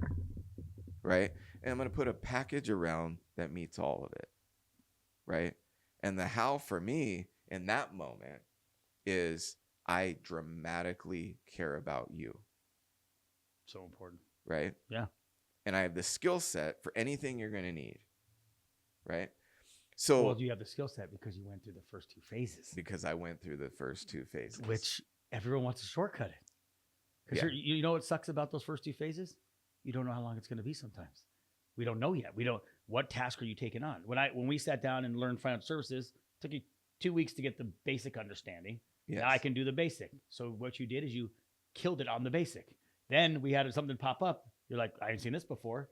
Right? And I'm going to put a package around that meets all of it. Right? And the how for me in that moment is I dramatically care about you.
So important.
Right?
Yeah.
And I have the skill set for anything you're going to need. Right? So
Well, you have the skill set because you went through the first 2 phases,
because I went through the first 2 phases,
which everyone wants to shortcut it. Because you know what sucks about those first 2 phases? You don't know how long it's going to be sometimes. We don't know yet. We don't. What task are you taking on? When we sat down and learned financial services, it took you 2 weeks to get the basic understanding.
yes.
Now I can do the basic. So what you did is you killed it on the basic. Then we had something pop up. You're like, I ain't seen this before.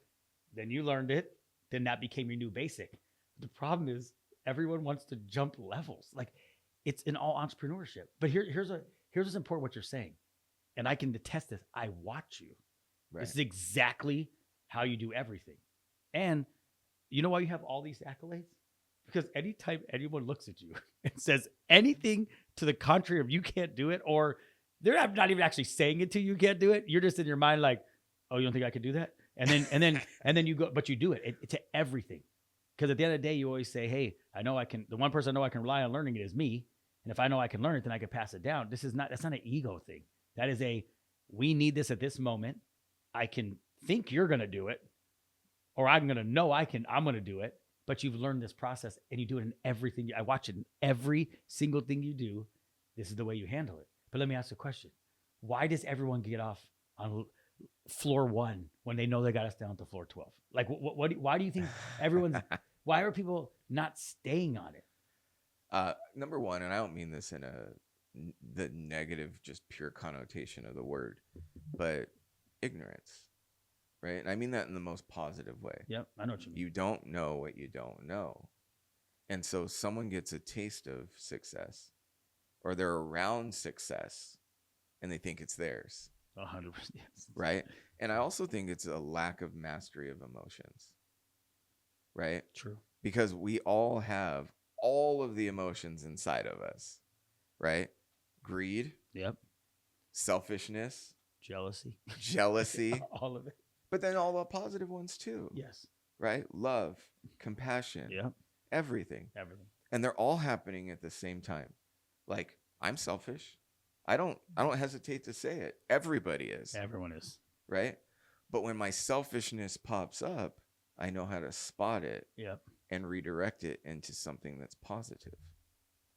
Then you learned it. Then that became your new basic. The problem is everyone wants to jump levels. Like it's in all entrepreneurship. But here's what's important what you're saying. And I can attest this. I watch you.
Right.
This is exactly how you do everything. And you know why you have all these accolades? Because anytime anyone looks at you and says anything to the contrary of you can't do it, or they're not even actually saying it to you can't do it, you're just in your mind like, oh, you don't think I could do that? And then you go, but you do it to everything. Because at the end of the day, you always say, hey, I know I can, the one person I know I can rely on learning it is me. And if I know I can learn it, then I can pass it down. That's not an ego thing. That is we need this at this moment. I can think you're going to do it, or I'm going to know I'm going to do it, but you've learned this process and you do it in everything. I watch it in every single thing you do. This is the way you handle it. But let me ask you a question. Why does everyone get off on floor 1 when they know they got us down to floor 12? Like, why do you think why are people not staying on it?
Number one, and I don't mean this in the negative, just pure connotation of the word, but ignorance, right? And I mean that in the most positive way.
Yep, I know what you mean.
You don't know what you don't know. And so someone gets a taste of success, or they're around success, and they think it's theirs.
100%. Yes.
Right? And I also think it's a lack of mastery of emotions, right?
True.
Because we all have all of the emotions inside of us, right? Greed,
Yep.
selfishness,
Jealousy. All of it.
but then all the positive ones too,
Yes.
right? Love, compassion,
Yep.
everything.
Everything.
And they're all happening at the same time. Like, I'm selfish. I don't hesitate to say it. Everybody is,
Everyone is.
right? But when my selfishness pops up, I know how to spot it
Yep.
and redirect it into something that's positive,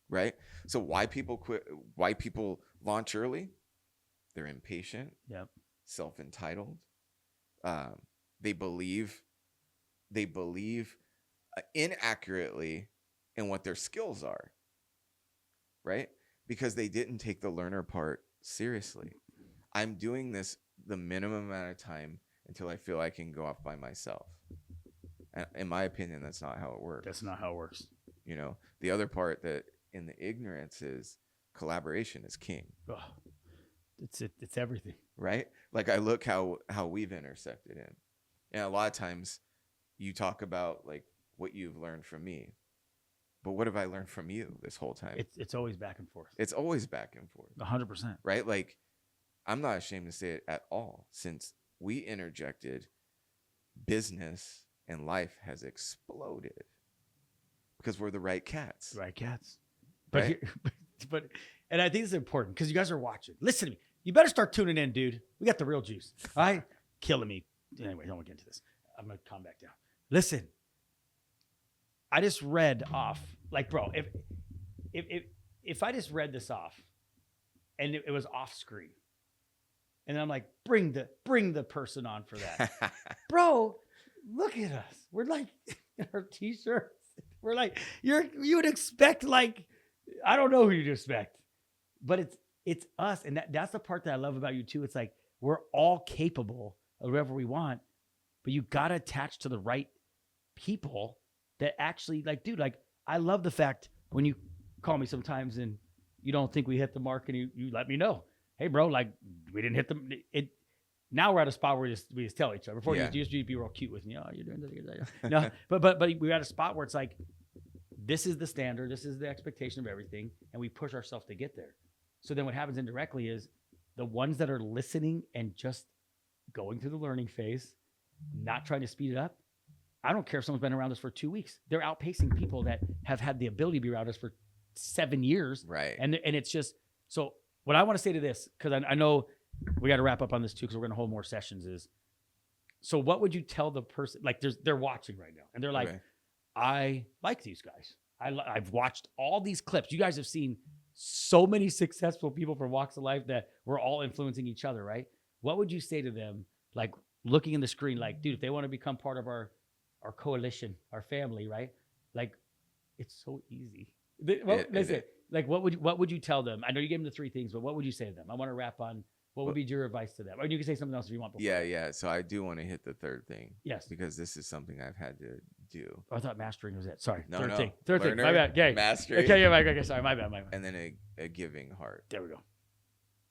right? So why people quit, why people launch early? They're impatient,
Yep.
self-entitled. They believe inaccurately in what their skills are, right? Because they didn't take the learner part seriously. I'm doing this the minimum amount of time until I feel I can go off by myself. And in my opinion, that's not how it works.
That's not how it works.
You know, the other part that in the ignorance is collaboration is king,
Oh, it's everything.
right? Like I look how we've intersected in. And a lot of times you talk about like what you've learned from me. But what have I learned from you this whole time?
It's always back and forth.
It's always back and forth,
100%.
right? Like I'm not ashamed to say it at all. Since we interjected, business and life has exploded because we're the right cats.
Right, cats. But
Right?
and I think it's important because you guys are watching. Listen to me. You better start tuning in, dude. We got the real juice. All right? Killing me. Anyway, I don't want to get into this. I'm going to calm back down. Listen. I just read off, like, bro, if I just read this off and it was off screen, and then I'm like, bring the person on for that. Bro, look at us. We're like our t-shirts. We're like, you would expect, like, I don't know who you'd expect, but it's us. And that's the part that I love about you too. It's like, we're all capable of whatever we want, but you got to attach to the right people that actually, like, dude, like, I love the fact when you call me sometimes and you don't think we hit the mark and you let me know, hey bro, like, we didn't hit it. Now we're at a spot where we just tell each other. Before you used to be real cute with me. Oh, you're doing this. No, but we're at a spot where it's like, this is the standard. This is the expectation of everything. And we push ourselves to get there. So then what happens indirectly is the ones that are listening and just going through the learning phase, not trying to speed it up. I don't care if someone's been around us for 2 weeks. They're outpacing people that have had the ability to be around us for 7 years.
Right.
And it's just, so what I want to say to this, because I know we got to wrap up on this too, because we're going to hold more sessions, is, so what would you tell the person, like they're watching right now and they're like,
Okay.
I like these guys. I've watched all these clips. You guys have seen so many successful people from walks of life that we're all influencing each other, right? What would you say to them, like looking in the screen, like, dude, if they want to become part of our coalition, our family, right? Like, it's so easy. Listen, like, what would you tell them? I know you gave them the 3 things, but what would you say to them? I want to wrap on what would be your advice to them? Or you can say something else if you want. Before.
Yeah. So I do want to hit the 3rd thing.
Yes.
Because this is something I've had to do.
Oh, I thought mastering was it. Sorry.
No,
Third
no.
thing. Third
Learner,
thing. My bad. Okay.
Mastering.
Okay. Yeah. Okay. Sorry. My bad.
And then a giving heart.
There we go.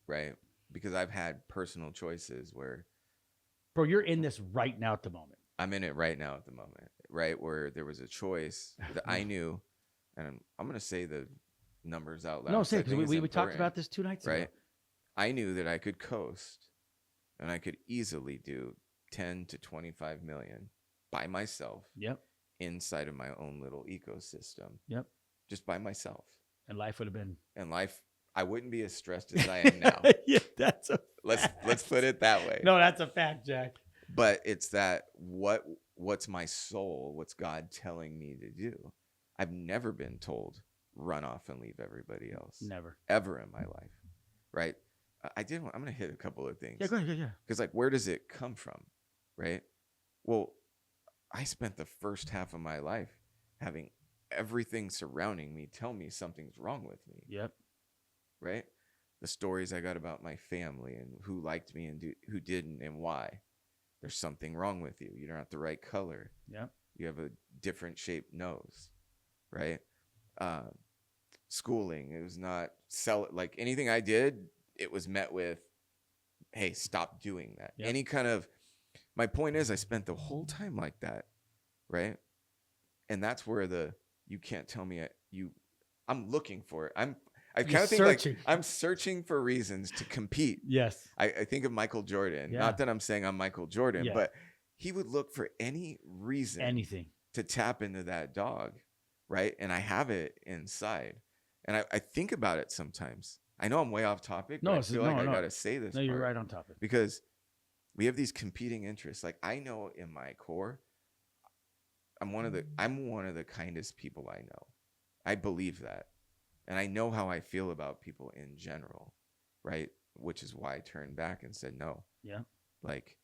Right. Because I've had personal choices where.
Bro, you're in this right now at the moment.
I'm in it right now at the moment. Right. Where there was a choice that I knew. And I'm going to say the numbers out loud.
No, say it, because we talked about this 2 nights ago.
Right. I knew that I could coast and I could easily do 10 to 25 million by myself.
Yep.
Inside of my own little ecosystem.
Yep.
Just by myself.
And life would have been.
And life, I wouldn't be as stressed as I am now.
Yeah, that's a
Let's put it that way.
No, that's a fact, Jack.
But it's that what's my soul? What's God telling me to do? I've never been told run off and leave everybody else.
Never.
Ever in my life. Right? I'm going to hit a couple of things.
Yeah, go ahead. Yeah.
Because like, where does it come from? Right? Well, I spent the first half of my life having everything surrounding me tell me something's wrong with me.
Yep.
Right? The stories I got about my family and who liked me and who didn't and why. There's something wrong with you. You're not the right color.
Yep.
You have a different shaped nose. Right? Schooling. It was not like anything I did, it was met with, hey, stop doing that.
Yep.
Any kind of, my point is I spent the whole time like that. Right? And that's where you can't tell me I'm looking for it. I kind of think
searching.
like I'm searching for reasons to compete.
Yes.
I think of Michael Jordan.
Yeah.
Not that I'm saying I'm Michael Jordan,
Yeah.
but he would look for any reason
Anything
to tap into that dog. Right? And I have it inside. And I think about it sometimes. I know I'm way off topic, but I feel like I got to say this.
No, you're right on topic.
Because we have these competing interests. Like I know in my core, I'm one of the kindest people I know. I believe that. And I know how I feel about people in general, right? Which is why I turned back and said no.
Yeah.
Like,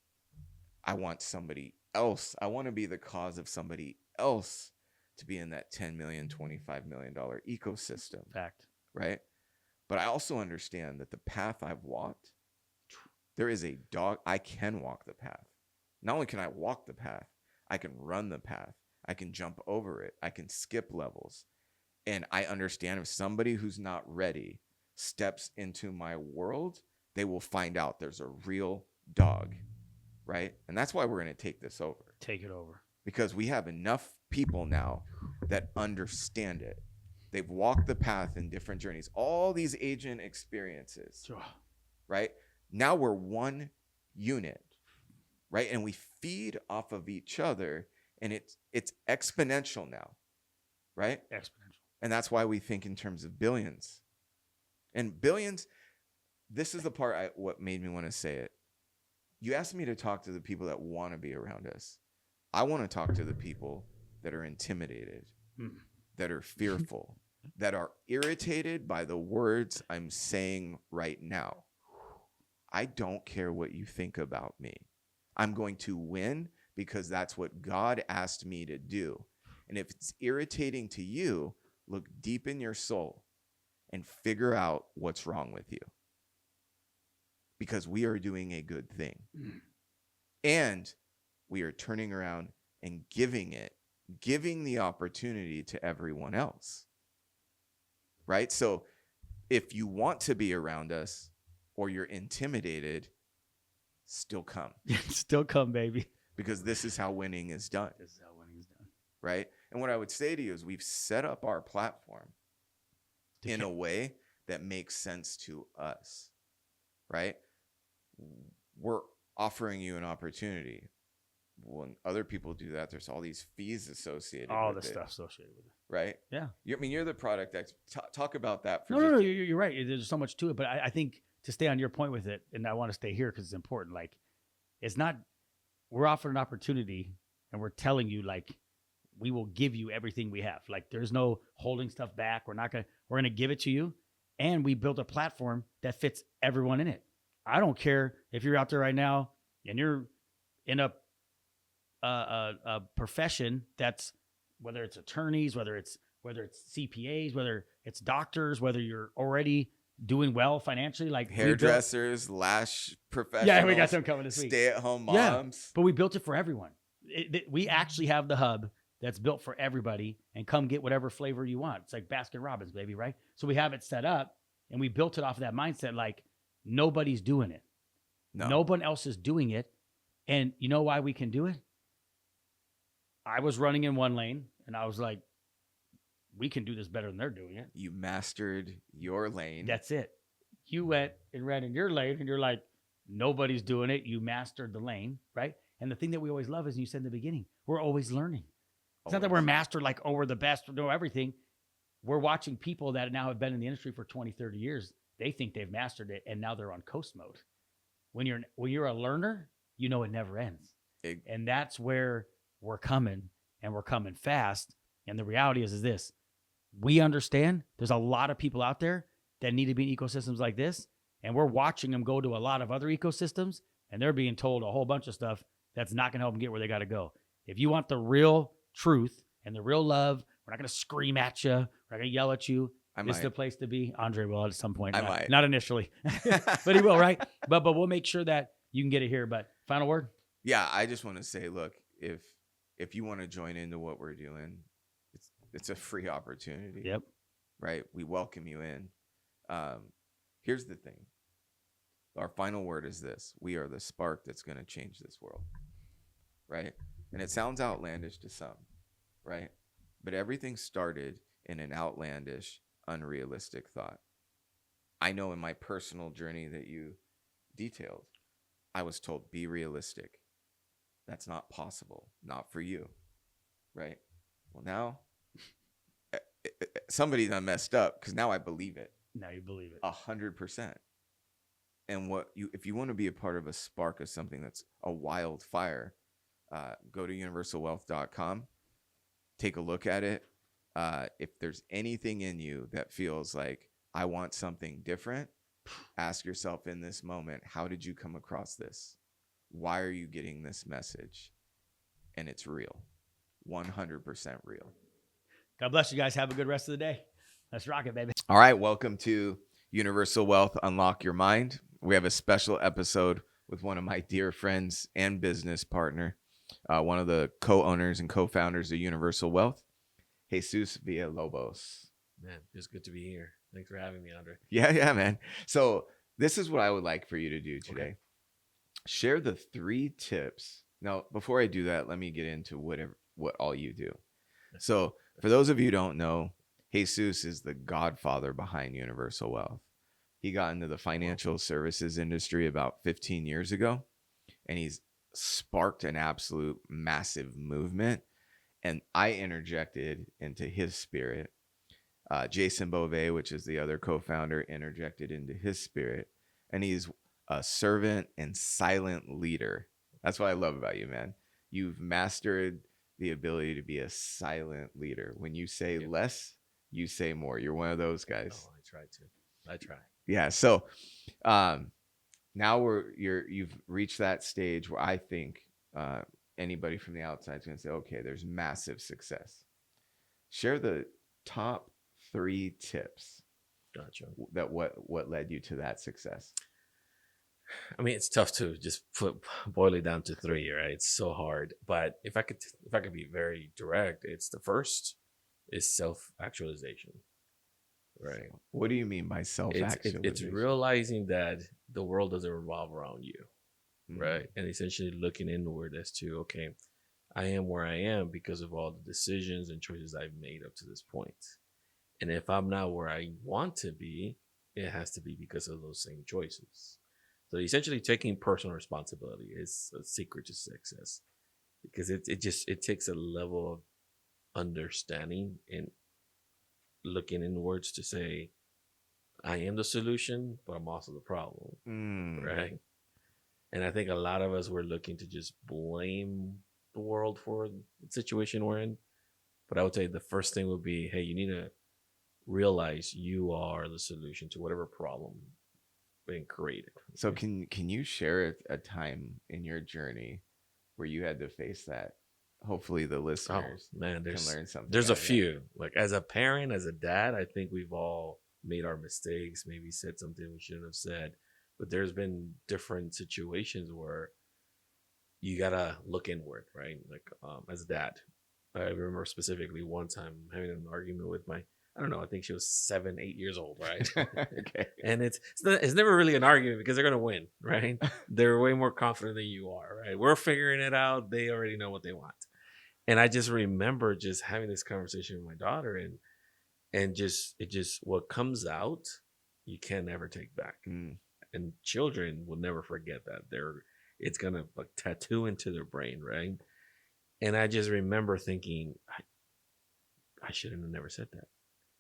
I want somebody else. I want to be the cause of somebody else to be in that $10 million, $25 million ecosystem.
Fact.
Right? But I also understand that the path I've walked, there is a dog. I can walk the path. Not only can I walk the path, I can run the path. I can jump over it. I can skip levels. And I understand if somebody who's not ready steps into my world, they will find out there's a real dog, right? And that's why we're going to take this over.
Take it over.
Because we have enough people now that understand it. They've walked the path in different journeys. All these agent experiences, right? Now we're one unit, right? And we feed off of each other, and it's exponential now, right?
Exponential.
And that's why we think in terms of billions. And billions, this is the part what made me want to say it. You asked me to talk to the people that want to be around us. I want to talk to the people that are intimidated, that are fearful, that are irritated by the words I'm saying right now. I don't care what you think about me. I'm going to win because that's what God asked me to do. And if it's irritating to you, look deep in your soul and figure out what's wrong with you. Because we are doing a good thing. And we are turning around and giving the opportunity to everyone else. Right? So if you want to be around us or you're intimidated, still come.
Still come, baby.
Because this is how winning is done.
This is how winning is done.
Right? And what I would say to you is we've set up our platform in a way that makes sense to us. Right? We're offering you an opportunity. When other people do that, there's all these fees associated
all
with
the
it.
stuff associated with it.
Right?
Yeah.
You're the product expert. Talk about that.
No, you're right. There's so much to it. But I think to stay on your point with it, and I want to stay here because it's important, like, it's not, we're offering an opportunity and we're telling you, like, we will give you everything we have. Like there's no holding stuff back. We're going to give it to you. And we built a platform that fits everyone in it. I don't care if you're out there right now and you're in a profession that's, whether it's attorneys, whether it's CPAs, whether it's doctors, whether you're already doing well financially, like
hairdressers, lash professionals.
Yeah, we got them coming this week.
Stay-at-home moms.
Yeah, but we built it for everyone. We actually have the hub that's built for everybody, and come get whatever flavor you want. It's like Baskin Robbins, baby, right? So we have it set up, and we built it off of that mindset. Like nobody's doing it. No one else is doing it. And you know why we can do it? I was running in one lane, and I was like, we can do this better than they're doing it.
You mastered your lane.
That's it. You went and ran in your lane, and you're like, nobody's doing it. You mastered the lane, right? And the thing that we always love is, you said in the beginning, we're always learning. It's not that we're mastered, like, oh, we're the best, we know everything. We're watching people that now have been in the industry for 20, 30 years. They think they've mastered it, and now they're on coast mode. When you're a learner, you know it never ends. And that's where we're coming, and we're coming fast. And the reality is this. We understand there's a lot of people out there that need to be in ecosystems like this, and we're watching them go to a lot of other ecosystems, and they're being told a whole bunch of stuff that's not going to help them get where they got to go. If you want the real truth and the real love, we're not going to scream at you. We're not going to yell at you. This is the place to be. Andre will at some point. Not initially, but he will, right? But we'll make sure that you can get it here. But final word?
Yeah, I just want to say, look, if you want to join into what we're doing, it's a free opportunity.
Yep.
Right? We welcome you in. Here's the thing. Our final word is this. We are the spark that's going to change this world. Right? And it sounds outlandish to some, right? But everything started in an outlandish, unrealistic thought. I know in my personal journey that you detailed, I was told, be realistic. That's not possible. Not for you. Right? Well, now somebody done messed up, because now I believe it.
Now you believe it.
100%. And if you want to be a part of a spark of something that's a wildfire, go to universalwealth.com, take a look at it. If there's anything in you that feels like, I want something different, ask yourself in this moment, how did you come across this? Why are you getting this message? And it's real. 100% real.
God bless you guys. Have a good rest of the day. Let's rock it, baby.
All right. Welcome to Universal Wealth Unlock Your Mind. We have a special episode with one of my dear friends and business partner, one of the co-owners and co-founders of Universal Wealth, Jesus Villalobos.
Man, it's good to be here. Thanks for having me, Andre.
Yeah, man. So this is what I would like for you to do today.
Okay.
Share the 3 tips. Now, before I do that, let me get into what all you do. So for those of you who don't know, Jesus is the godfather behind Universal Wealth. He got into the financial services industry about 15 years ago, and he's sparked an absolute massive movement. And I interjected into his spirit. Jason Beauvais, which is the other co-founder, interjected into his spirit. And he's a servant and silent leader. That's what I love about you, man. You've mastered the ability to be a silent leader. When you say less, you say more. You're one of those guys.
Oh, I try.
Yeah. So now you've reached that stage where I think anybody from the outside is going to say, okay, there's massive success. Share the top 3 tips.
Gotcha.
That what led you to that success.
I mean, it's tough to just boil it down to 3, right? It's so hard. But if I could be very direct, it's the first is self-actualization. Right.
What do you mean by self-actualization?
It's realizing that the world doesn't revolve around you,
Mm-hmm.
right? And essentially looking inward as to, okay, I am where I am because of all the decisions and choices I've made up to this point. And if I'm not where I want to be, it has to be because of those same choices. So essentially taking personal responsibility is a secret to success, because it takes a level of understanding and looking inwards to say, I am the solution, but I'm also the problem. Right. And I think a lot of us were looking to just blame the world for the situation we're in, But I would say the first thing would be, hey, you need to realize you are the solution to whatever problem being created.
So can you share a time in your journey where you had to face that? Hopefully the listeners
man,
can learn something.
There's a
out of that.
few. Like as a parent, as a dad, I think we've all made our mistakes, maybe said something we shouldn't have said. But there's been different situations where you gotta look inward, right? Like as a dad, I remember specifically one time having an argument with my, I don't know, I think she was 7, 8 years old, right?
Okay.
And it's never really an argument because they're gonna win, right? They're way more confident than you are, right? We're figuring it out. They already know what they want. And I just remember just having this conversation with my daughter, and just what comes out, you can never take back. And children will never forget that. It's gonna like tattoo into their brain, right? And I just remember thinking, I shouldn't have never said that.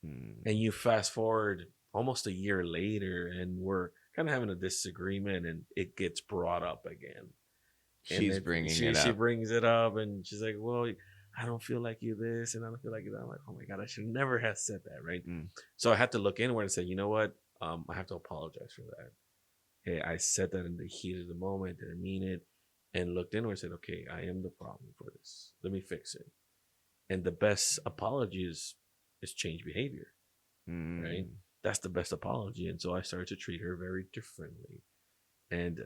And you fast forward almost a year later, and we're kind of having a disagreement, and it gets brought up again.
She's bringing it up.
She brings it up, and she's like, well, I don't feel like you this, and I don't feel like you that. I'm like, oh my God, I should never have said that, right? So I had to look inward and say, you know what? I have to apologize for that. Hey, I said that in the heat of the moment, didn't mean it, and looked inward and said, okay, I am the problem for this. Let me fix it. And the best apology is change behavior, right? That's the best apology. And so I started to treat her very differently. And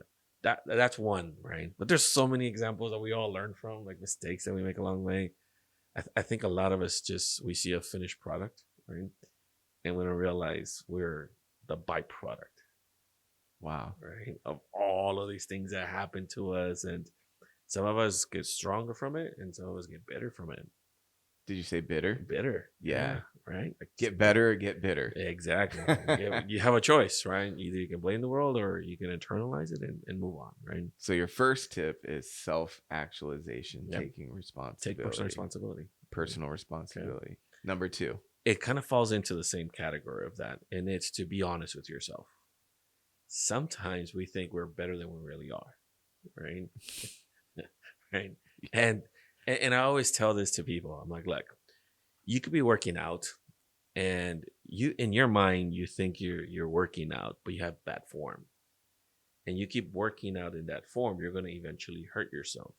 that's one, right? But there's so many examples that we all learn from, like mistakes that we make along the way. I think a lot of us we see a finished product, right? And we don't realize we're the byproduct.
Wow.
Right? Of all of these things that happen to us. And some of us get stronger from it, and some of us get better from it.
Did you say bitter?
Bitter.
Yeah.
Right? Like,
Get better or get bitter.
Exactly. You have a choice, right? Either you can blame the world or you can internalize it and move on, right?
So your first tip is self-actualization,
Yep.
taking responsibility.
Take personal responsibility.
Personal responsibility. Okay. Number 2.
It kind of falls into the same category of that, and it's to be honest with yourself. Sometimes we think we're better than we really are, right? Right. And I always tell this to people. I'm like, look, you could be working out, and you, in your mind, you think you're working out, but you have bad form, and you keep working out in that form, you're going to eventually hurt yourself.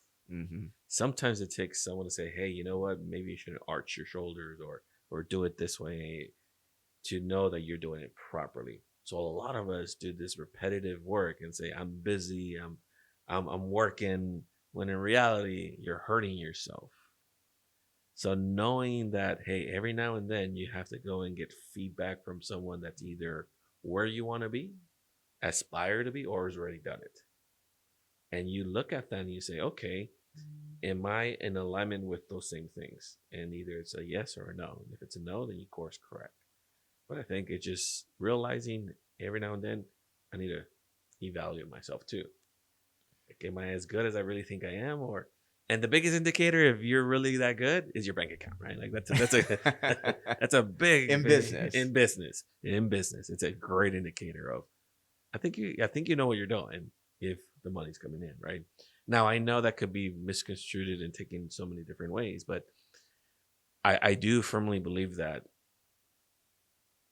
Sometimes it takes someone to say, hey, you know what? Maybe you should arch your shoulders or do it this way, to know that you're doing it properly. So a lot of us do this repetitive work and say, I'm busy, I'm working, when in reality, you're hurting yourself. So knowing that, hey, every now and then you have to go and get feedback from someone that's either where you want to be, aspire to be, or has already done it. And you look at that and you say, okay, am I in alignment with those same things? And either it's a yes or a no. And if it's a no, then you course correct. But I think it's just realizing every now and then I need to evaluate myself too. Like, am I as good as I really think I am? And the biggest indicator, if you're really that good, is your bank account, right? Like that's a big
in business.
It's a great indicator of, I think you know what you're doing if the money's coming in, right? Now I know that could be misconstrued and taken so many different ways, but I do firmly believe that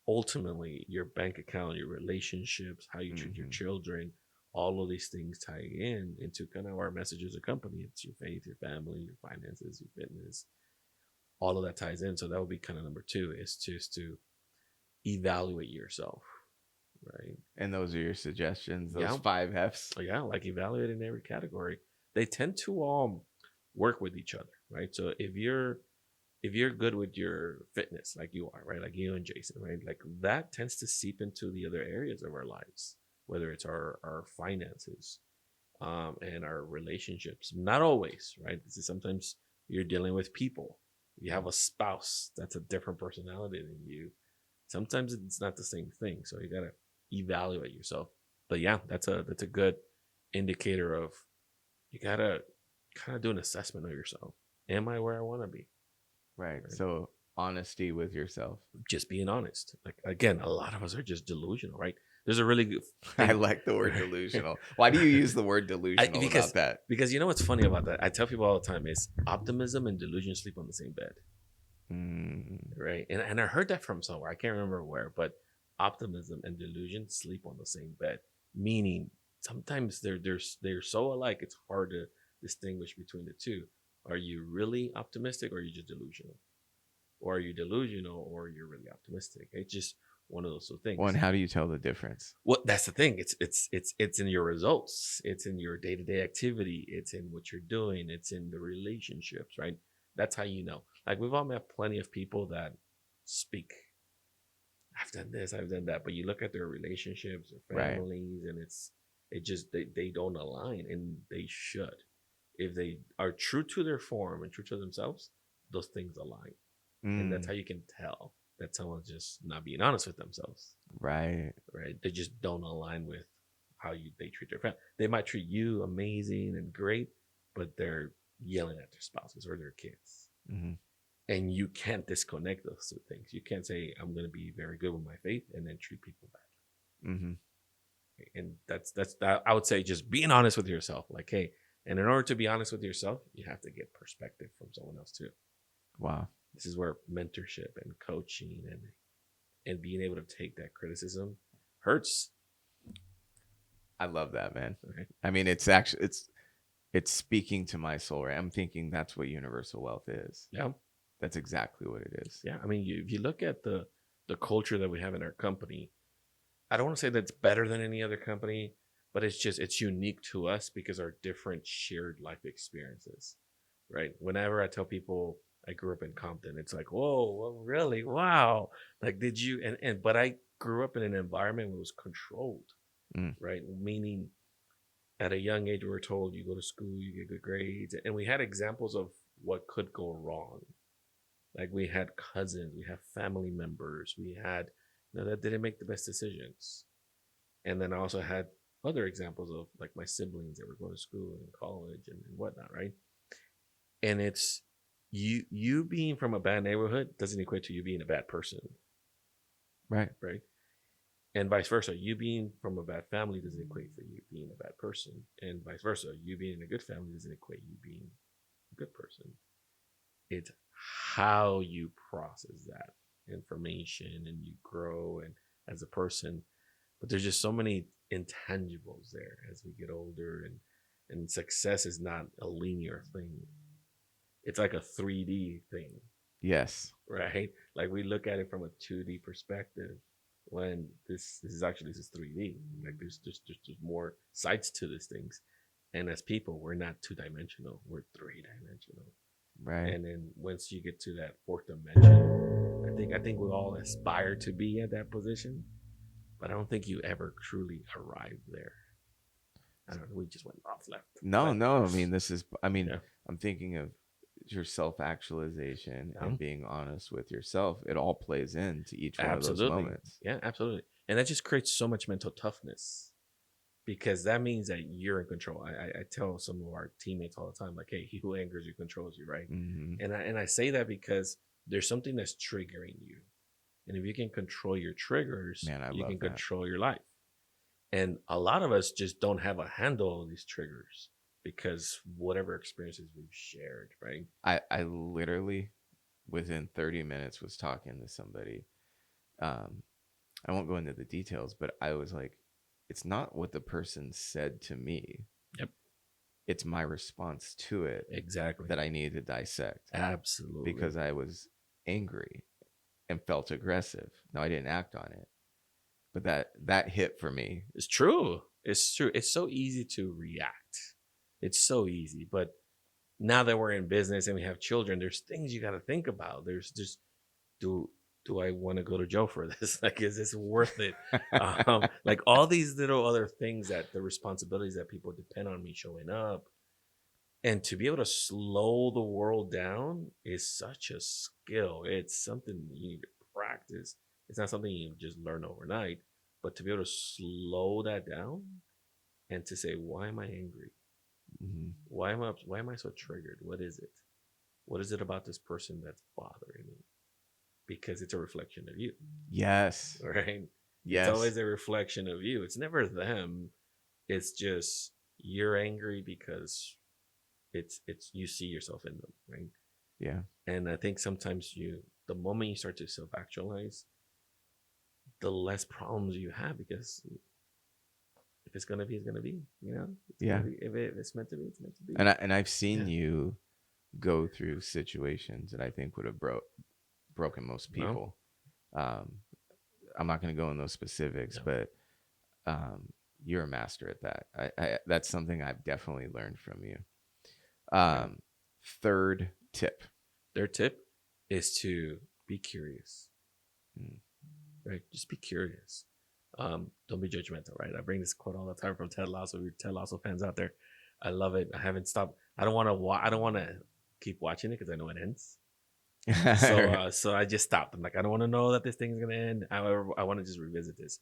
ultimately your bank account, your relationships, how you treat your children, all of these things tie into kind of our message as a company. It's your faith, your family, your finances, your fitness. All of that ties in. So that would be kind of number 2, is just to evaluate yourself, right?
And those are your suggestions, those
Yeah.
5 F's.
Yeah, like evaluate in every category. They tend to work with each other, right? So if you're good with your fitness, like you are, right? Like you and Jason, right? Like that tends to seep into the other areas of our lives, whether it's our finances, and our relationships. Not always, right? This is sometimes you're dealing with people. You have a spouse that's a different personality than you. Sometimes it's not the same thing. So you gotta evaluate yourself. But yeah, that's a good indicator of, you gotta kind of do an assessment of yourself. Am I where I want to be?
Right. So honesty with yourself.
Just being honest. Like, again, a lot of us are just delusional, right? There's a really good
I like the word delusional. Why do you use the word delusional about that?
Because you know what's funny about that? I tell people all the time is optimism and delusion sleep on the same bed. Right. And I heard that from somewhere. I can't remember where, but optimism and delusion sleep on the same bed. Meaning sometimes they're so alike it's hard to distinguish between the two. Are you really optimistic or are you just delusional? Or are you delusional or you're really optimistic? It's just one of those things.
Well, and how do you tell the difference?
Well, that's the thing. It's in your results. It's in your day-to-day activity. It's in what you're doing. It's in the relationships, right? That's how you know. Like we've all met plenty of people that speak, I've done this, I've done that, but you look at their relationships, their
Right.
families, and it just they don't align, and they should. If they are true to their form and true to themselves, those things align, and that's how you can tell that someone's just not being honest with themselves.
Right.
Right? They just don't align with how they treat their family. They might treat you amazing and great, but they're yelling at their spouses or their kids.
Mm-hmm.
And you can't disconnect those two things. You can't say, I'm going to be very good with my faith and then treat people badly.
Mm-hmm.
And that's that. I would say just being honest with yourself. Like, hey, and in order to be honest with yourself, you have to get perspective from someone else too.
Wow.
This is where mentorship and coaching and being able to take that criticism hurts.
I love that, man.
Right?
I mean, it's speaking to my soul, right? I'm thinking that's what universal wealth is.
Yeah.
That's exactly what it is.
Yeah. I mean, if you look at the culture that we have in our company, I don't want to say that's better than any other company, but it's unique to us because our different shared life experiences, right? Whenever I tell people I grew up in Compton, it's like, whoa, well, really? Wow. Like, did you? But I grew up in an environment where it was controlled, right? Meaning at a young age, we were told you go to school, you get good grades. And we had examples of what could go wrong. Like we had cousins, we had family members, we had, that didn't make the best decisions. And then I also had other examples of like my siblings that were going to school and college and whatnot, right? And it's you being from a bad neighborhood doesn't equate to you being a bad person.
Right.
Right. And vice versa. You being from a bad family doesn't equate for you being a bad person. And vice versa. You being in a good family doesn't equate you being a good person. It's how you process that information and you grow and as a person. But there's just so many intangibles there as we get older, and success is not a linear thing. It's like a 3D thing.
Yes.
Right? Like we look at it from a 2D perspective when this is 3D. Like there's more sides to these things. And as people, we're not 2-dimensional. We're 3-dimensional.
Right.
And then once you get to that 4th dimension, I think we all aspire to be at that position, but I don't think you ever truly arrive there. I don't know. We just went off left.
No. I mean,
Yeah.
I'm thinking of your self-actualization and being honest with yourself. It all plays into each one of those moments.
Yeah, absolutely. And that just creates so much mental toughness because that means that you're in control. I tell some of our teammates all the time, like, hey, he who angers you controls you, right?
Mm-hmm.
And I say that because there's something that's triggering you. And if you can control your triggers, you can control your life. And a lot of us just don't have a handle on these triggers because whatever experiences we've shared, right?
I literally, within 30 minutes, was talking to somebody. I won't go into the details, but I was like, it's not what the person said to me.
Yep.
It's my response to it.
Exactly.
That I need to dissect.
Absolutely.
Because I was angry and felt aggressive. No, I didn't act on it. But that hit for me.
It's true. It's true. It's so easy to react. It's so easy. But now that we're in business and we have children, there's things you got to think about. There's just, do I want to go to jail for this? Like, is this worth it? Like all these little other things that the responsibilities that people depend on me showing up. And to be able to slow the world down is such a skill. It's something you need to practice. It's not something you just learn overnight, but to be able to slow that down and to say, why am I angry?
Mm-hmm.
Why am I so triggered? What is it? What is it about this person that's bothering me? Because it's a reflection of you.
Yes.
Right?
Yes.
It's always a reflection of you. It's never them. It's just you're angry because it's you see yourself in them, right?
Yeah.
And I think sometimes the moment you start to self-actualize, the less problems you have, because if it's gonna be, it's gonna be. It's
Yeah.
gonna be, if it's meant to be, it's meant to be.
And I've seen you go through situations that I think would have broken most people. I'm not going to go in those specifics, but you're a master at that. I that's something I've definitely learned from you. Third tip.
Their tip is to be curious. Right? Just be curious. Don't be judgmental, right? I bring this quote all the time from Ted Lasso. You're Ted Lasso fans out there. I love it. I haven't stopped. I don't want to keep watching it because I know it ends. So I just stopped. I'm like, I don't want to know that this thing is gonna end. However, I want to just revisit this.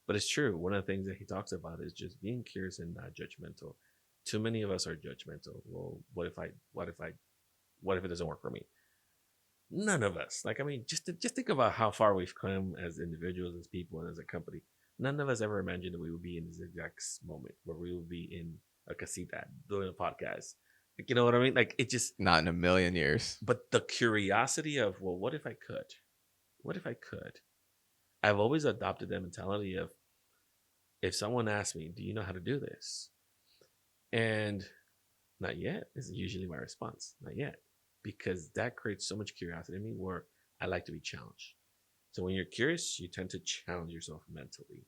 But it's true. One of the things that he talks about is just being curious and not judgmental. Too many of us are judgmental. Well, what if it doesn't work for me? None of us. Like, I mean, just think about how far we've come as individuals, as people, and as a company. None of us ever imagined that we would be in this exact moment where we would be in a casita doing a podcast. Like, you know what I mean? Like, it just
not in a million years.
But the curiosity of, well, what if I could? What if I could? I've always adopted that mentality of, if someone asks me, do you know how to do this? And not yet is usually my response. Not yet. Because that creates so much curiosity in me where I like to be challenged. So when you're curious, you tend to challenge yourself mentally.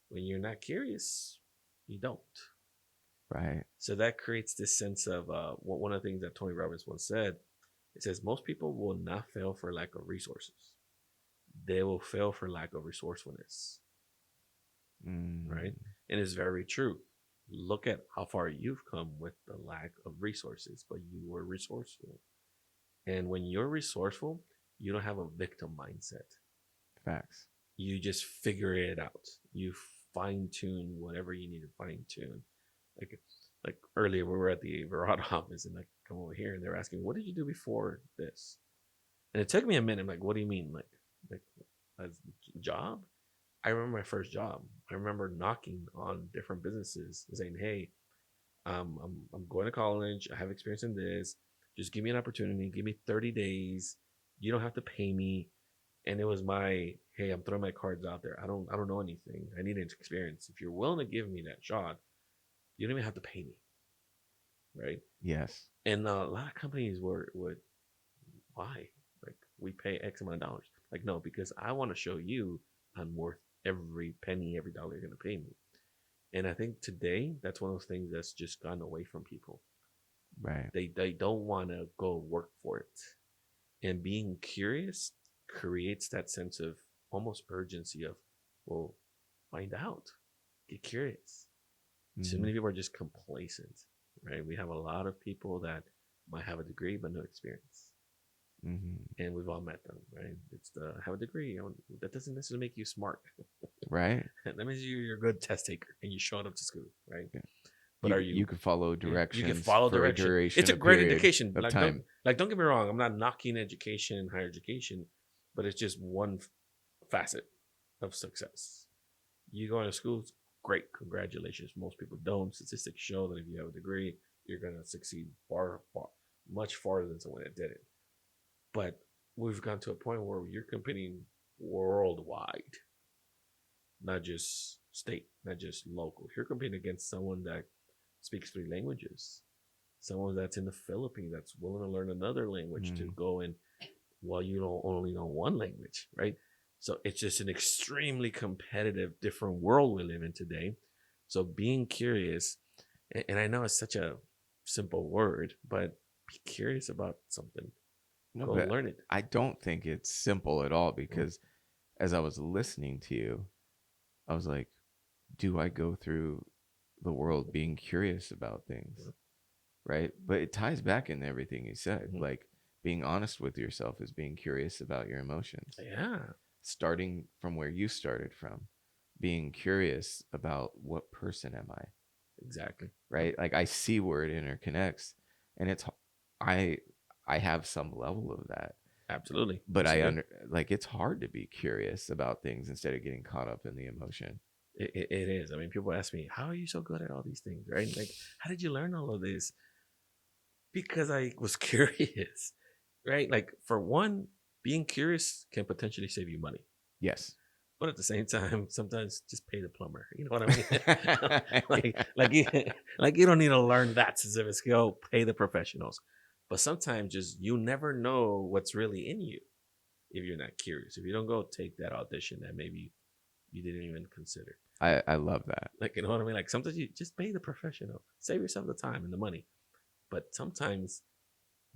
When you're not curious, you don't.
Right.
So that creates this sense of one of the things that Tony Robbins once said. It says most people will not fail for lack of resources. They will fail for lack of resourcefulness. Right? And it's very true. Look at how far you've come with the lack of resources, but you were resourceful. And when you're resourceful, you don't have a victim mindset.
Facts.
You just figure it out. You fine tune whatever you need to fine tune. Like earlier, we were at the Verado office, and I come over here, and they're asking, "What did you do before this?" And it took me a minute. I'm like, "What do you mean? Like as a job?" I remember my first job. I remember knocking on different businesses and saying, "Hey, I'm going to college. I have experience in this. Just give me an opportunity. Give me 30 days. You don't have to pay me." And it was hey, I'm throwing my cards out there. I don't know anything. I need an experience. If you're willing to give me that shot, you don't even have to pay me. Right?
Yes.
And a lot of companies would, why? Like, we pay X amount of dollars. Like, no, because I want to show you I'm worth every penny, every dollar you're going to pay me. And I think today, that's one of those things that's just gone away from people.
Right.
They don't want to go work for it. And being curious creates that sense of almost urgency of, well, find out. Get curious. Too many people are just complacent, right? We have a lot of people that might have a degree but no experience. And we've all met them, right? It's have a degree. That doesn't necessarily make you smart.
Right.
That means you're a good test taker and you showed up to school, right?
Yeah.
But
you could follow directions.
You can follow direction. It's a great indication
of time.
Don't get me wrong. I'm not knocking education and higher education, but it's just one facet of success. You go to school, great, congratulations. Most people don't. Statistics show that if you have a degree, you're going to succeed much farther than someone that didn't. But we've gone to a point where you're competing worldwide, not just state, not just local. You're competing against someone that speaks 3 languages, someone that's in the Philippines that's willing to learn another language to go in while you don't only know one language, right? So it's just an extremely competitive, different world we live in today. So being curious, and I know it's such a simple word, but be curious about something. Go learn it.
I don't think it's simple at all, because as I was listening to you, I was like, do I go through the world being curious about things? Right? But it ties back into everything you said. Like, being honest with yourself is being curious about your emotions.
Yeah.
Starting from where you started from, being curious about what person am I?
Exactly.
Right? Like, I see where it interconnects, and I have some level of that.
Absolutely.
But it's hard to be curious about things instead of getting caught up in the emotion.
It is. I mean, people ask me, how are you so good at all these things, right? Like, how did you learn all of this? Because I was curious. right? Like for one, being curious can potentially save you money.
Yes.
But at the same time, sometimes just pay the plumber. You know what I mean? like you don't need to learn that specific skill. Pay the professionals. But sometimes just you never know what's really in you if you're not curious. If you don't go take that audition that maybe you didn't even consider.
I love that.
Like, you know what I mean? Like sometimes you just pay the professional. Save yourself the time and the money. But sometimes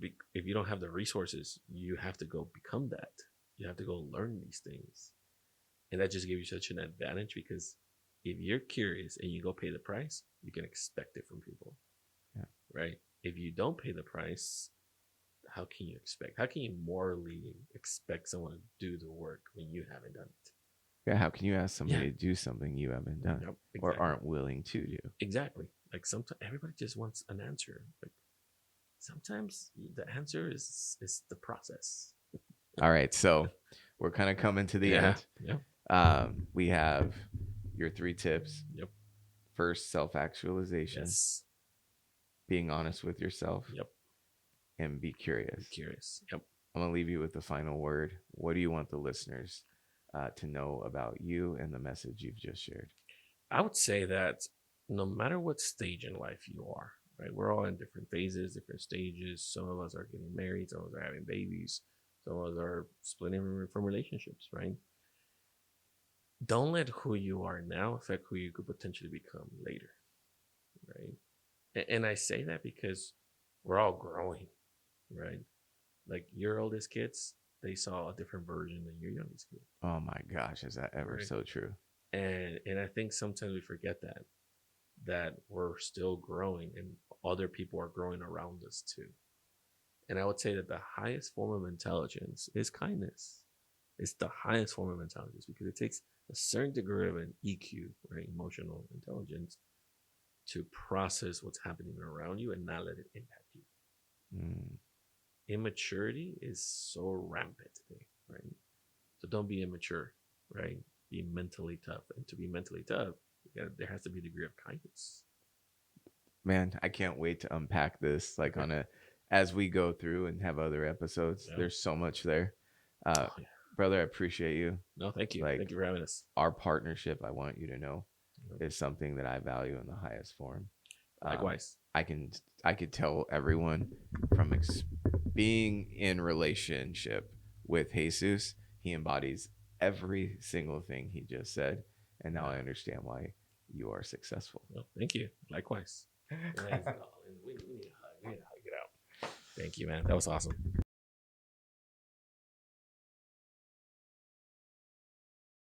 if you don't have the resources, you have to go become that. You have to go learn these things. And that just gives you such an advantage because if you're curious and you go pay the price, you can expect it from people.
Yeah.
Right? If you don't pay the price, how can you expect? How can you morally expect someone to do the work when you haven't done it?
Yeah, how can you ask somebody to do something you haven't done
Yep,
or
exactly.
aren't willing to do?
Exactly. Like sometimes everybody just wants an answer. Like sometimes the answer is the process.
All right, so we're kind of coming to the end.
Yeah.
We have your 3 tips.
Yep.
First, self-actualization.
Yes.
Being honest with yourself.
Yep.
And be curious.
Curious. Yep.
I'm going to leave you with the final word. What do you want the listeners to know about you and the message you've just shared?
I would say that no matter what stage in life you are, right? We're all in different phases, different stages. Some of us are getting married. Some of us are having babies. Some of us are splitting from relationships, right? Don't let who you are now affect who you could potentially become later, right? And I say that because we're all growing, right? Like your oldest kids, they saw a different version than your youngest kid.
Oh my gosh, is that ever so true?
And I think sometimes we forget that we're still growing and other people are growing around us too. And I would say that the highest form of intelligence is kindness. It's the highest form of intelligence because it takes a certain degree of an EQ, right, emotional intelligence, to process what's happening around you and not let it impact you. Immaturity is so rampant today, right? So don't be immature, right? Be mentally tough. And to be mentally tough, there has to be a degree of kindness.
Man, I can't wait to unpack this like as we go through and have other episodes. Yeah. There's so much there. Brother, I appreciate you.
No, thank you.
Like,
thank you for having us.
Our partnership, I want you to know, is something that I value in the highest form.
Likewise.
I could tell everyone from being in relationship with Jesus, he embodies every single thing he just said. And now I understand why you are successful.
Well, thank you. Likewise. We need to hug it out. Thank you, man. That was awesome.